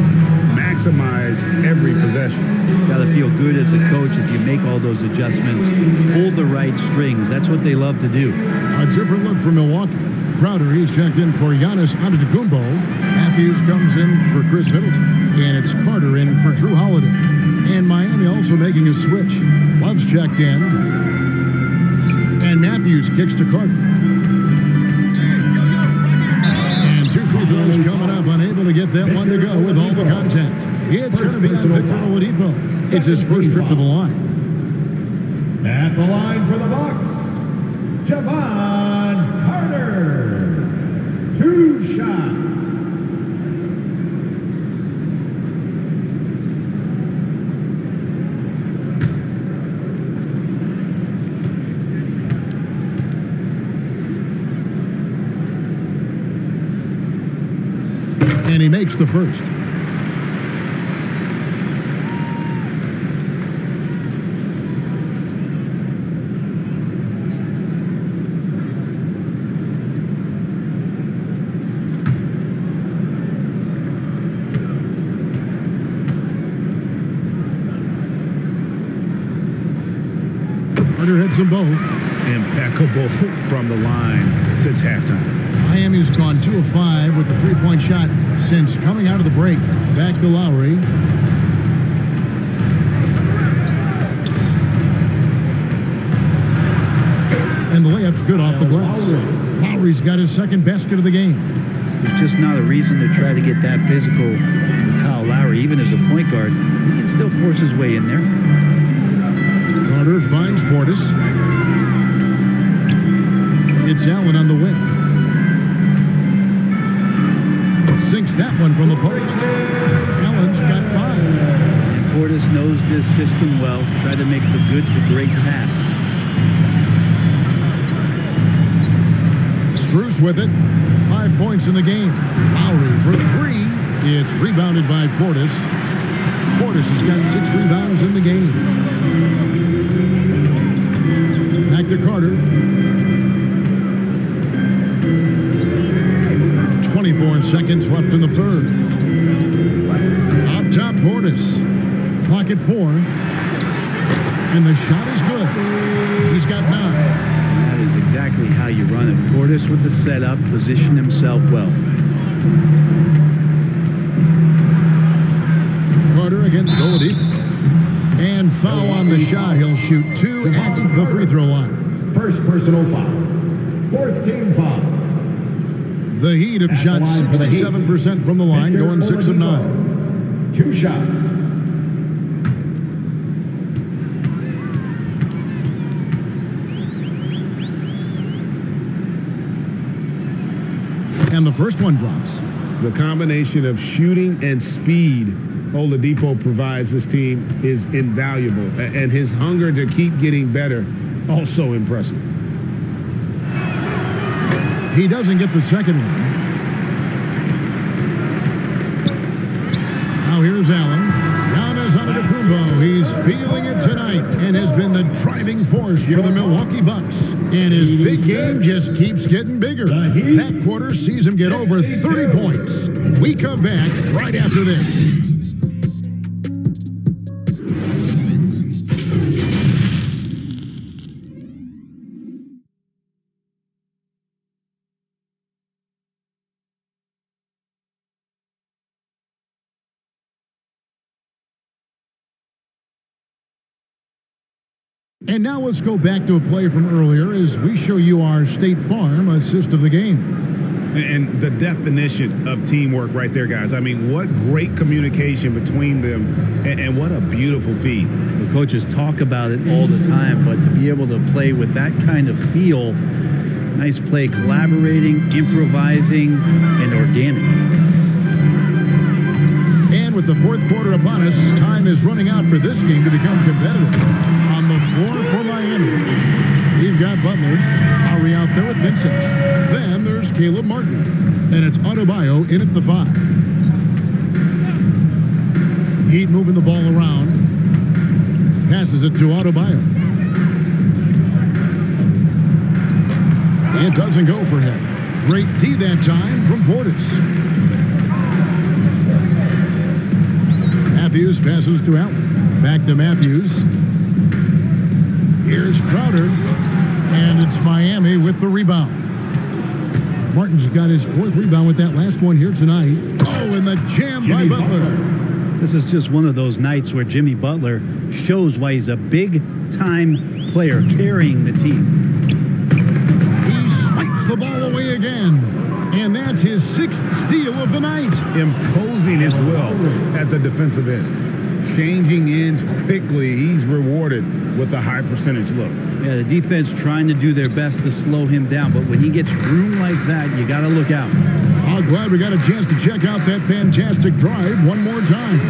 maximize every possession. Got to feel good as a coach if you make all those adjustments, pull the right strings. That's what they love to do. A different look for Milwaukee. Crowder, he's checked in for Giannis Antetokounmpo. Matthews comes in for Chris Middleton. And it's Carter in for Drew Holiday. And Miami also making a switch. Love's checked in. And Matthews kicks to Carter. And 2 free throws coming up. Unable to get that one to go with all the contact. It's going to be on Victor Oladipo. It's his first trip to the line. At the line for the Bucks, Javon Carter. 2 shots. And he makes the first. Carter hits them both. Impeccable from the line since halftime. Miami's gone 2 of 5 with the three-point shot since coming out of the break. Back to Lowry. And the layup's good off the glass. Lowry's got his second basket of the game. There's just not a reason to try to get that physical with Kyle Lowry. Even as a point guard, he can still force his way in there. Carter finds Portis. It's Allen on the wing. Sinks that one from the post. Allen's got 5. And Portis knows this system well. Try to make the good to great pass. Strus with it. 5 points in the game. Lowry for 3. It's rebounded by Portis. Portis has got 6 rebounds in the game. Back to Carter. 24 seconds left in the third. Up top, Portis. Clock at 4. And the shot is good. He's got 9. And that is exactly how you run it. Portis with the setup, position himself well. Carter against Oladipo. And foul on the shot. He'll shoot 2 at the free throw line. First personal foul. 4th team foul. The Heat have shot 67% from the line, going 6 of 9. 2 shots. And the first one drops. The combination of shooting and speed Oladipo provides this team is invaluable. And his hunger to keep getting better, also impressive. He doesn't get the second one. Now here's Allen. Giannis Antetokounmpo. He's feeling it tonight and has been the driving force for the Milwaukee Bucks. And his big game just keeps getting bigger. That quarter sees him get over 30 points. We come back right after this. And now let's go back to a play from earlier as we show you our State Farm assist of the game. And the definition of teamwork right there, guys. I mean, what great communication between them and what a beautiful feed. The coaches talk about it all the time, but to be able to play with that kind of feel, nice play, collaborating, improvising, and organic. And with the fourth quarter upon us, time is running out for this game to become competitive. On the floor for Miami, we've got Butler. Lowry out there with Vincent. Then there's Caleb Martin. And it's Adebayo in at the 5. Heat moving the ball around. Passes it to Adebayo. It doesn't go for him. Great D that time from Portis. Matthews passes to Allen. Back to Matthews. Here's Crowder. And it's Miami with the rebound. Martin's got his 4th rebound with that last one here tonight. Oh, and the jam by Butler. This is just one of those nights where Jimmy Butler shows why he's a big-time player carrying the team. He swipes the ball away again. And that's his 6th steal of the night. Imposing his will at the defensive end. Changing ends quickly. He's rewarded with a high percentage look. Yeah, the defense trying to do their best to slow him down, but when he gets room like that, you got to look out. I'm glad we got a chance to check out that fantastic drive one more time.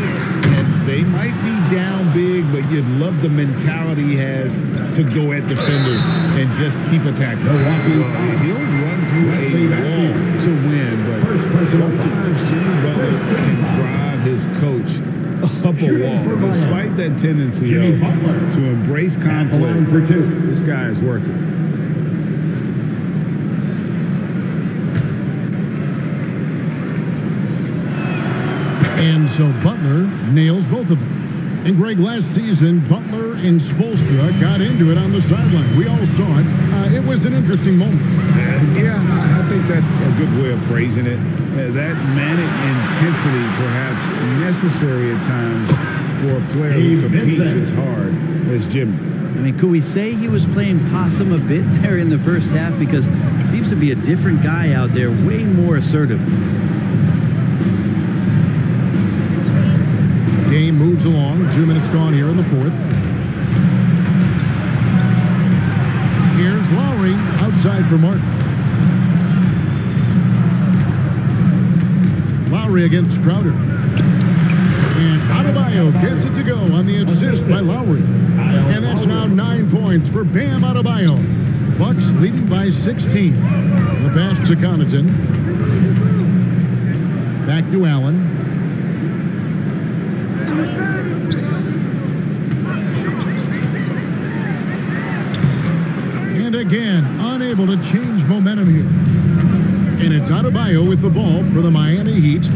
They might be down big, but you'd love the mentality he has to go at defenders and just keep attacking. He'll run through a wall to win, but sometimes Jimmy Butler can drive his coach up a wall. Despite that tendency, though, to embrace conflict, this guy is worth it. And so Butler nails both of them. And Greg, last season, Butler and Spoelstra got into it on the sideline. We all saw it. It was an interesting moment. Yeah, I think that's a good way of phrasing it. That manic intensity, perhaps necessary at times for a player who competes as hard as Jimmy. I mean, could we say he was playing possum a bit there in the first half? Because it seems to be a different guy out there, way more assertive. Game moves along. 2 minutes gone here in the 4th. Here's Lowry outside for Martin. Lowry against Crowder. And Adebayo gets it to go on the assist by Lowry. And that's now 9 points for Bam Adebayo. Bucks leading by 16. The pass to Connaughton. Back to Allen. And again, unable to change momentum here. And it's Adebayo with the ball for the Miami Heat.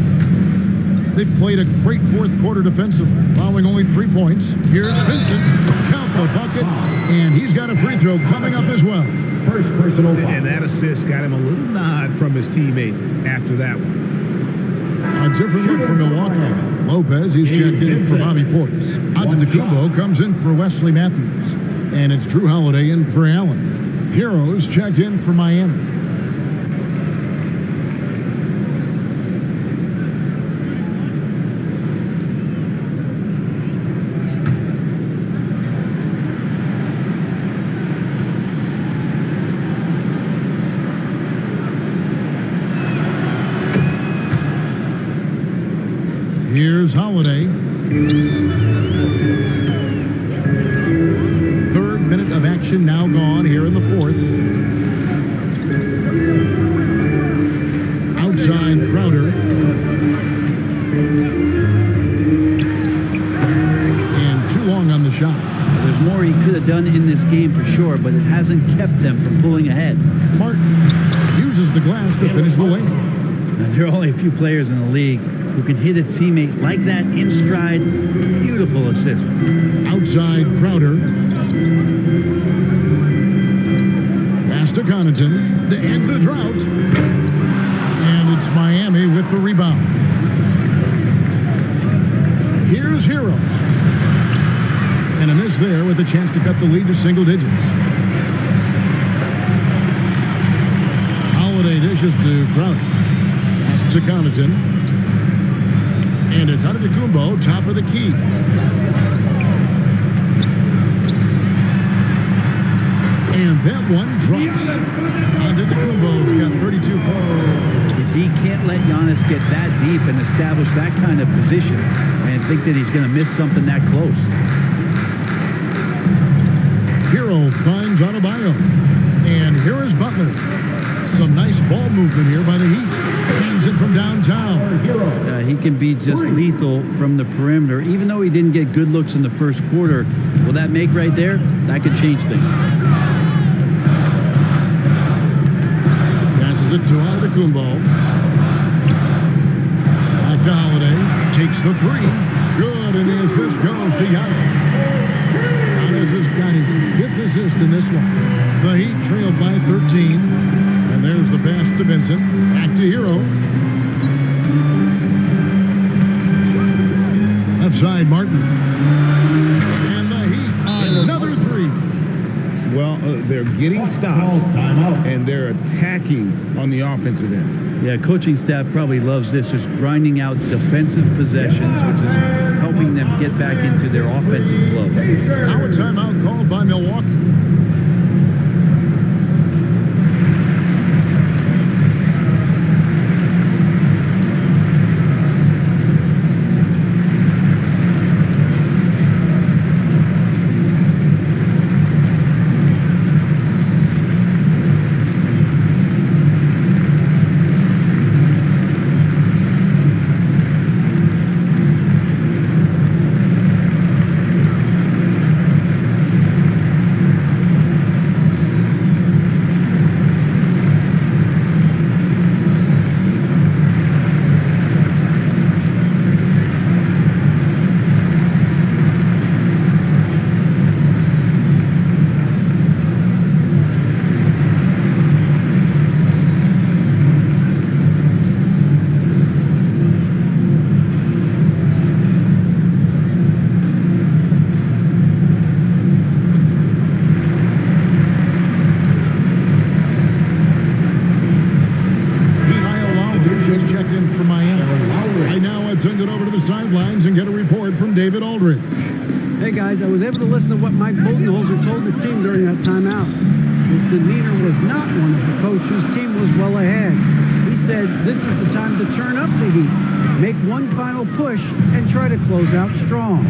They've played a great 4th quarter defensively, allowing only 3 points. Here's Vincent. Count the bucket. And he's got a free throw coming up as well. First personal foul. And that assist got him a little nod from his teammate after that one. A different look for Milwaukee. Lopez, he's checked in for Bobby Portis. Antetokounmpo comes in for Wesley Matthews. And it's Drew Holiday in for Allen. Heroes checked in for Miami. Here's Holiday. 3rd minute of action now gone here in the 4th. Outside Crowder. And too long on the shot. There's more he could have done in this game for sure, but it hasn't kept them from pulling ahead. Martin uses the glass to finish the lane. Now, there are only a few players in the league who can hit a teammate like that in stride. Beautiful assist. Outside Crowder. Pass to Connaughton to end the drought. And it's Miami with the rebound. Here's Hero. And a miss there with a chance to cut the lead to single digits. Holiday dishes to Crowder. Pass to Connaughton. And it's Antetokounmpo, top of the key. And that one drops. Antetokounmpo's got 32 points. The D can't can't let Giannis get that deep and establish that kind of position and think that he's going to miss something that close. Hero finds Adebayo. And here is Butler. Some nice ball movement here by the Heat. Hands it from downtown. He can be just lethal from the perimeter. Even though he didn't get good looks in the first quarter, will that make right there? That could change things. Passes it to Antetokounmpo. Back to Holiday. Takes the three. Good, and the assist goes to Giannis. Giannis has got his 5th assist in this one. The Heat trailed by 13. And there's the pass to Vincent. Back to Hero. Left side, Martin. And the Heat, another three. Well, they're getting stops, and they're attacking on the offensive end. Yeah, coaching staff probably loves this, just grinding out defensive possessions, which is helping them get back into their offensive flow. Now a timeout called by Milwaukee. David Aldridge. Hey guys, I was able to listen to what Mike Budenholzer told his team during that timeout. His demeanor was not one of the coach whose team was well ahead. He said this is the time to turn up the heat, make one final push, and try to close out strong.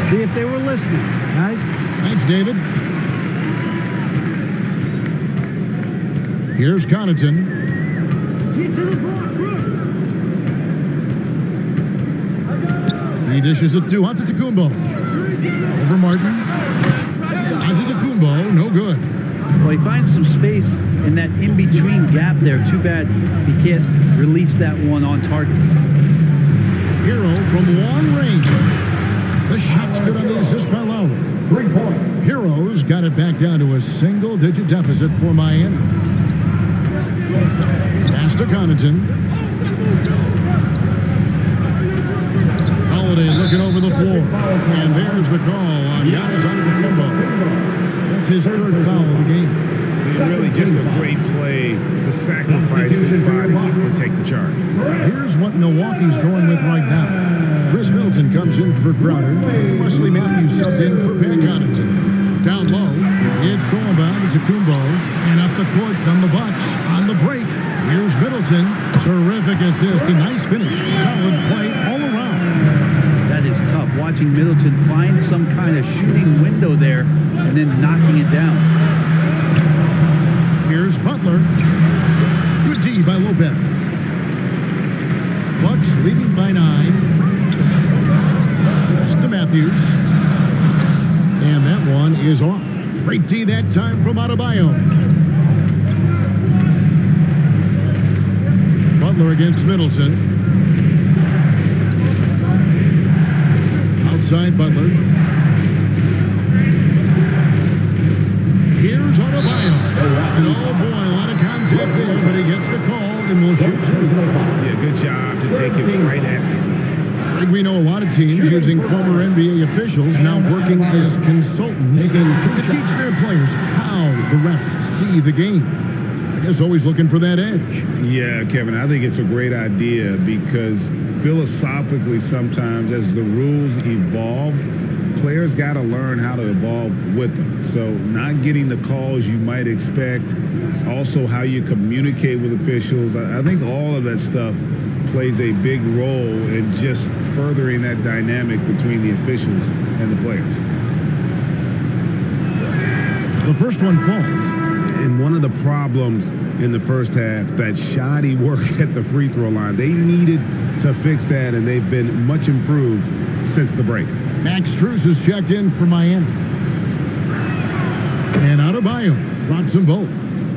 See if they were listening, guys. Thanks, David. Here's Connaughton. He dishes it to Antetokounmpo. Over Martin. Antetokounmpo, no good. Well, he finds some space in that in-between gap there. Too bad he can't release that one on target. Hero from long range. The shot's good on the assist by Lowry. 3 points. Heroes got it back down to a single-digit deficit for Miami. Pass to Connaughton. Holiday looking over the floor. And there's the call on Giannis Antetokounmpo. That's his 3rd foul of the game. It's really just a great play to sacrifice his body and take the charge. Here's what Milwaukee's going with right now. Chris Middleton comes in for Crowder. Wesley Matthews subbed in for Pat Connaughton. Down low, it's all about Antetokounmpo. And up the court come the Bucks on the break. Here's Middleton. Terrific assist. A nice finish. Solid play all around. That is tough. Watching Middleton find some kind of shooting window there and then knocking it down. Here's Butler. Good D by Lopez. Bucks leading by 9. Pass to Matthews. And that one is off. Great D that time from Adebayo. Butler against Middleton. Outside Butler. Here's Adebayo. And oh boy, a lot of contact there, but he gets the call and will shoot 2. Yeah, good job to take it right at the knee. I think we know a lot of teams using former NBA officials now working as consultants to teach their players how the refs see the game. I guess always looking for that edge. Yeah, Kevin, I think it's a great idea because philosophically sometimes as the rules evolve, players got to learn how to evolve with them. So not getting the calls you might expect, also how you communicate with officials. I think all of that stuff plays a big role in just furthering that dynamic between the officials and the players. The first one falls. And one of the problems in the first half, that shoddy work at the free throw line, they needed to fix that, and they've been much improved since the break. Max Strus has checked in for Miami. And Adebayo drops them both.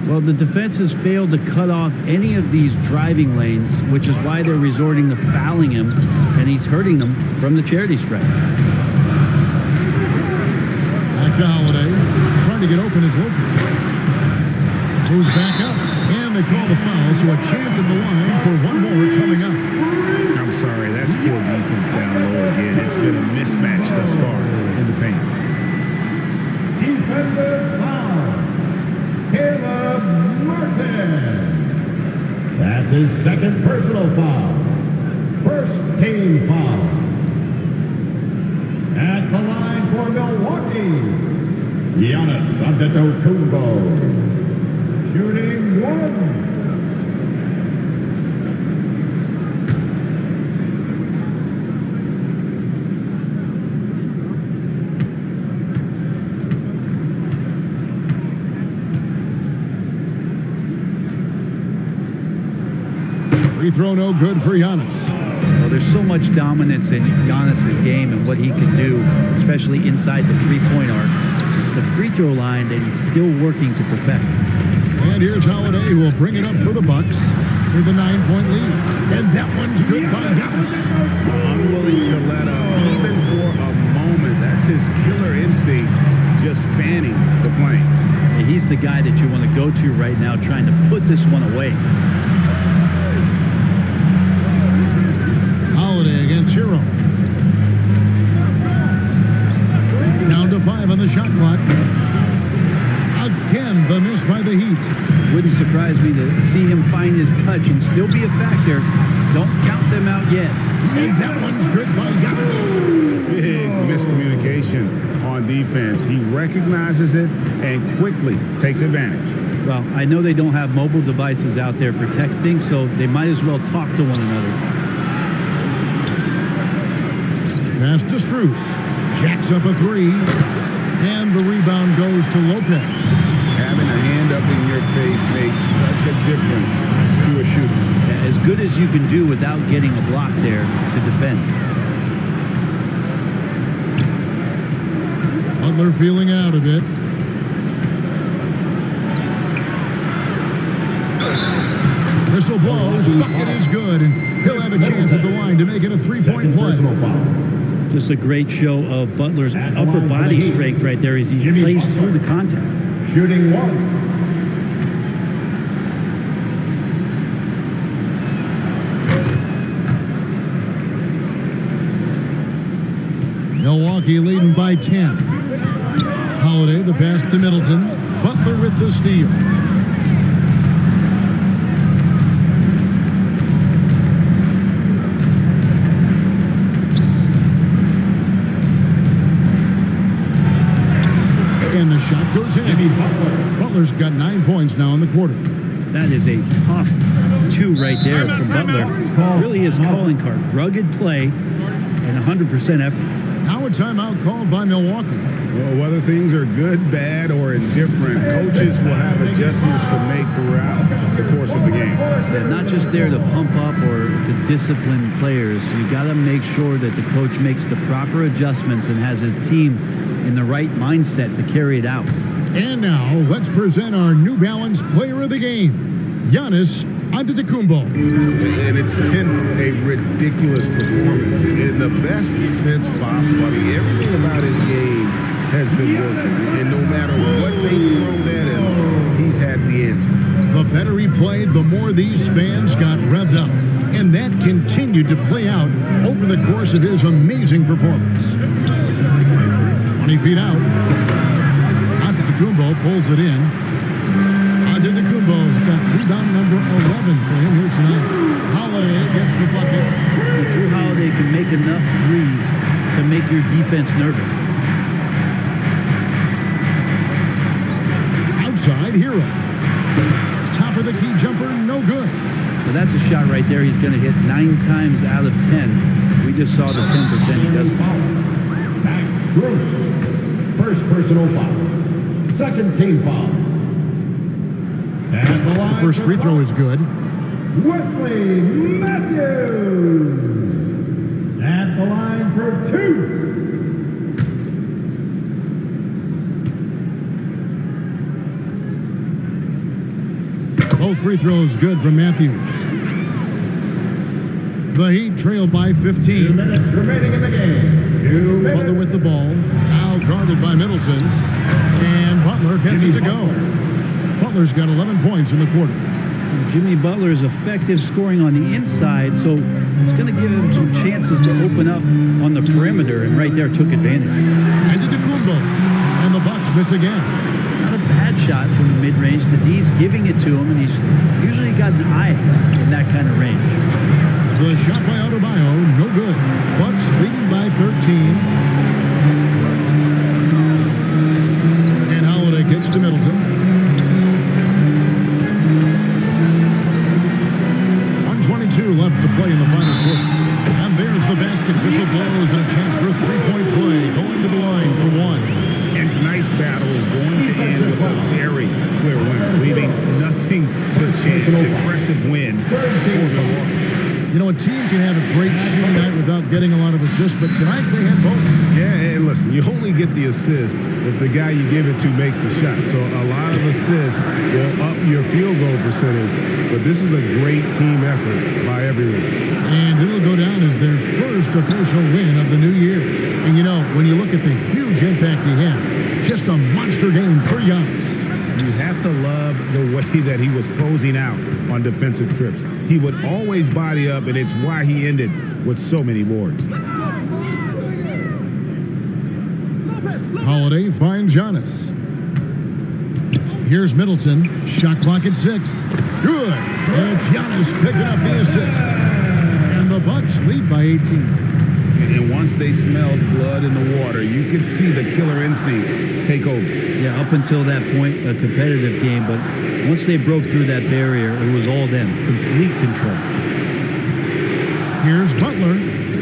Well, the defense has failed to cut off any of these driving lanes, which is why they're resorting to fouling him, and he's hurting them from the charity stripe. Back to Holiday, trying to get open as Lopez. Goes back up, and they call the foul, so a chance at the line for one more coming up. I'm sorry, that's poor defense down low again. It's been a mismatch thus far in the paint. Defensive foul. Caleb Martin. That's his second personal foul. First team foul. At the line for Milwaukee, Giannis Antetokounmpo. Shooting one. Free throw no good for Giannis. Well, there's so much dominance in Giannis's game and what he can do, especially inside the three-point arc. It's the free throw line that he's still working to perfect. And here's Holiday, who will bring it up for the Bucks with a 9-point lead. And that one's good by Giannis. Unwilling to let up, even for a moment. That's his killer instinct, just fanning the flame. And he's the guy that you want to go to right now, trying to put this one away. Holiday against Hero. Down to 5 on the shot clock. Again, the miss by the Heat. Wouldn't surprise me to see him find his touch and still be a factor. Don't count them out yet. And that one's good by Giannis. Big miscommunication on defense. He recognizes it and quickly takes advantage. Well, I know they don't have mobile devices out there for texting, so they might as well talk to one another. Pass to Strus. Jacks up a three. And the rebound goes to Lopez. Having a hand up in your face makes such a difference to a shooter. As good as you can do without getting a block there to defend. Butler feeling out a bit. Whistle blows. Bucket is good. And he'll have a chance at the line to make it a three-point play. Just a great show of Butler's upper body strength right there as he plays through the contact. Shooting one. Milwaukee leading by 10. Holiday, the pass to Middleton. Butler with the steal. And the shot goes in. Butler's got 9 points now in the quarter. That is a tough two right there from Butler. Really his calling card. Rugged play and 100% effort. Now a timeout called by Milwaukee. Well, whether things are good, bad, or indifferent, coaches will have adjustments to make throughout the course of the game. They're not just there to pump up or to discipline players. You got to make sure that the coach makes the proper adjustments and has his team in the right mindset to carry it out. And now, let's present our New Balance player of the game, Giannis Antetokounmpo. And it's been a ridiculous performance in the best sense possible. I mean, everything about his game has been working. And no matter what they thrown at him, he's had the answer. The better he played, the more these fans got revved up. And that continued to play out over the course of his amazing performance. 20 feet out. Antetokounmpo pulls it in. Antetokounmpo's got rebound number 11 for him here tonight. Holiday gets the bucket. Drew Holiday can make enough threes to make your defense nervous. Hero. Top of the key jumper, no good. So that's a shot right there. He's going to hit 9 times out of 10. We just saw the 10% he doesn't. Max Gross. First personal foul. Second team foul. And the line The first free throw is good. Wesley Matthews. At the line for 2. Both free throws good from Matthews. The Heat trail by 2 15. minutes remaining in the game. 2 minutes. Butler with the ball. Now guarded by Middleton. And Butler gets it to go. Butler's got 11 points in the quarter. Jimmy Butler is effective scoring on the inside, so it's going to give him some chances to open up on the perimeter, and right there took advantage. And to Kumbo. And the Bucks miss again. Not a bad shot from the mid-range. D's giving it to him, and he's usually got an eye in that kind of range. The shot by Adebayo, no good. Bucks leading by 13. And Holiday kicks to Middleton. 1:22 left to play in the final quarter. And there's the basket. Whistle blows and a chance for a three-point play. Going to the line for 1. And tonight's battle is going to end with a very clear winner, leaving nothing to chance. Impressive win for Milwaukee. You know, a team can have a great shooting night without getting a lot of assists, but tonight they had both. Yeah, and listen, you only get the assist if the guy you give it to makes the shot. So a lot of assists will up your field goal percentage, but this is a great team effort by everyone. And it'll go down as their first official win of the new year. And you know, when you look at the huge impact he had, just a monster game for Giannis. You have to love the way that he was closing out on defensive trips. He would always body up, and it's why he ended with so many boards. Holiday finds Giannis. Here's Middleton. Shot clock at 6. Good. And it's Giannis picking up the assist. And the Bucks lead by 18. And once they smelled blood in the water, you could see the killer instinct take over. Yeah, up until that point, a competitive game, but once they broke through that barrier, it was all them. Complete control. Here's Butler.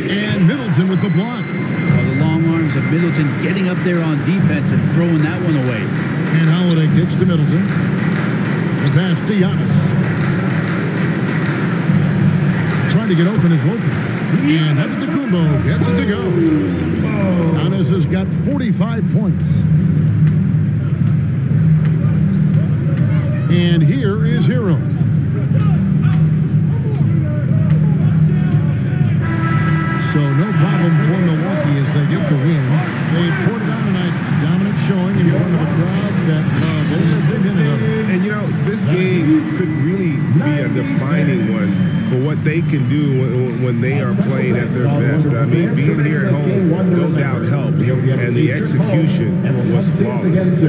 And Middleton with the block. The long arms of Middleton getting up there on defense and throwing that one away. And Holiday kicks to Middleton. The pass to Giannis. Trying to get open is Lopez. And Antetokounmpo gets it to go. Giannis has got 45 points. And here is Hero. So no problem for Milwaukee as they get the win. They poured it on tonight. Dominant showing in front of a crowd that loved every minute of it. And you know, this game could really be a defining one for what they can do when they are playing at their best. I mean, being here at home, no doubt helps. And the execution was flawless.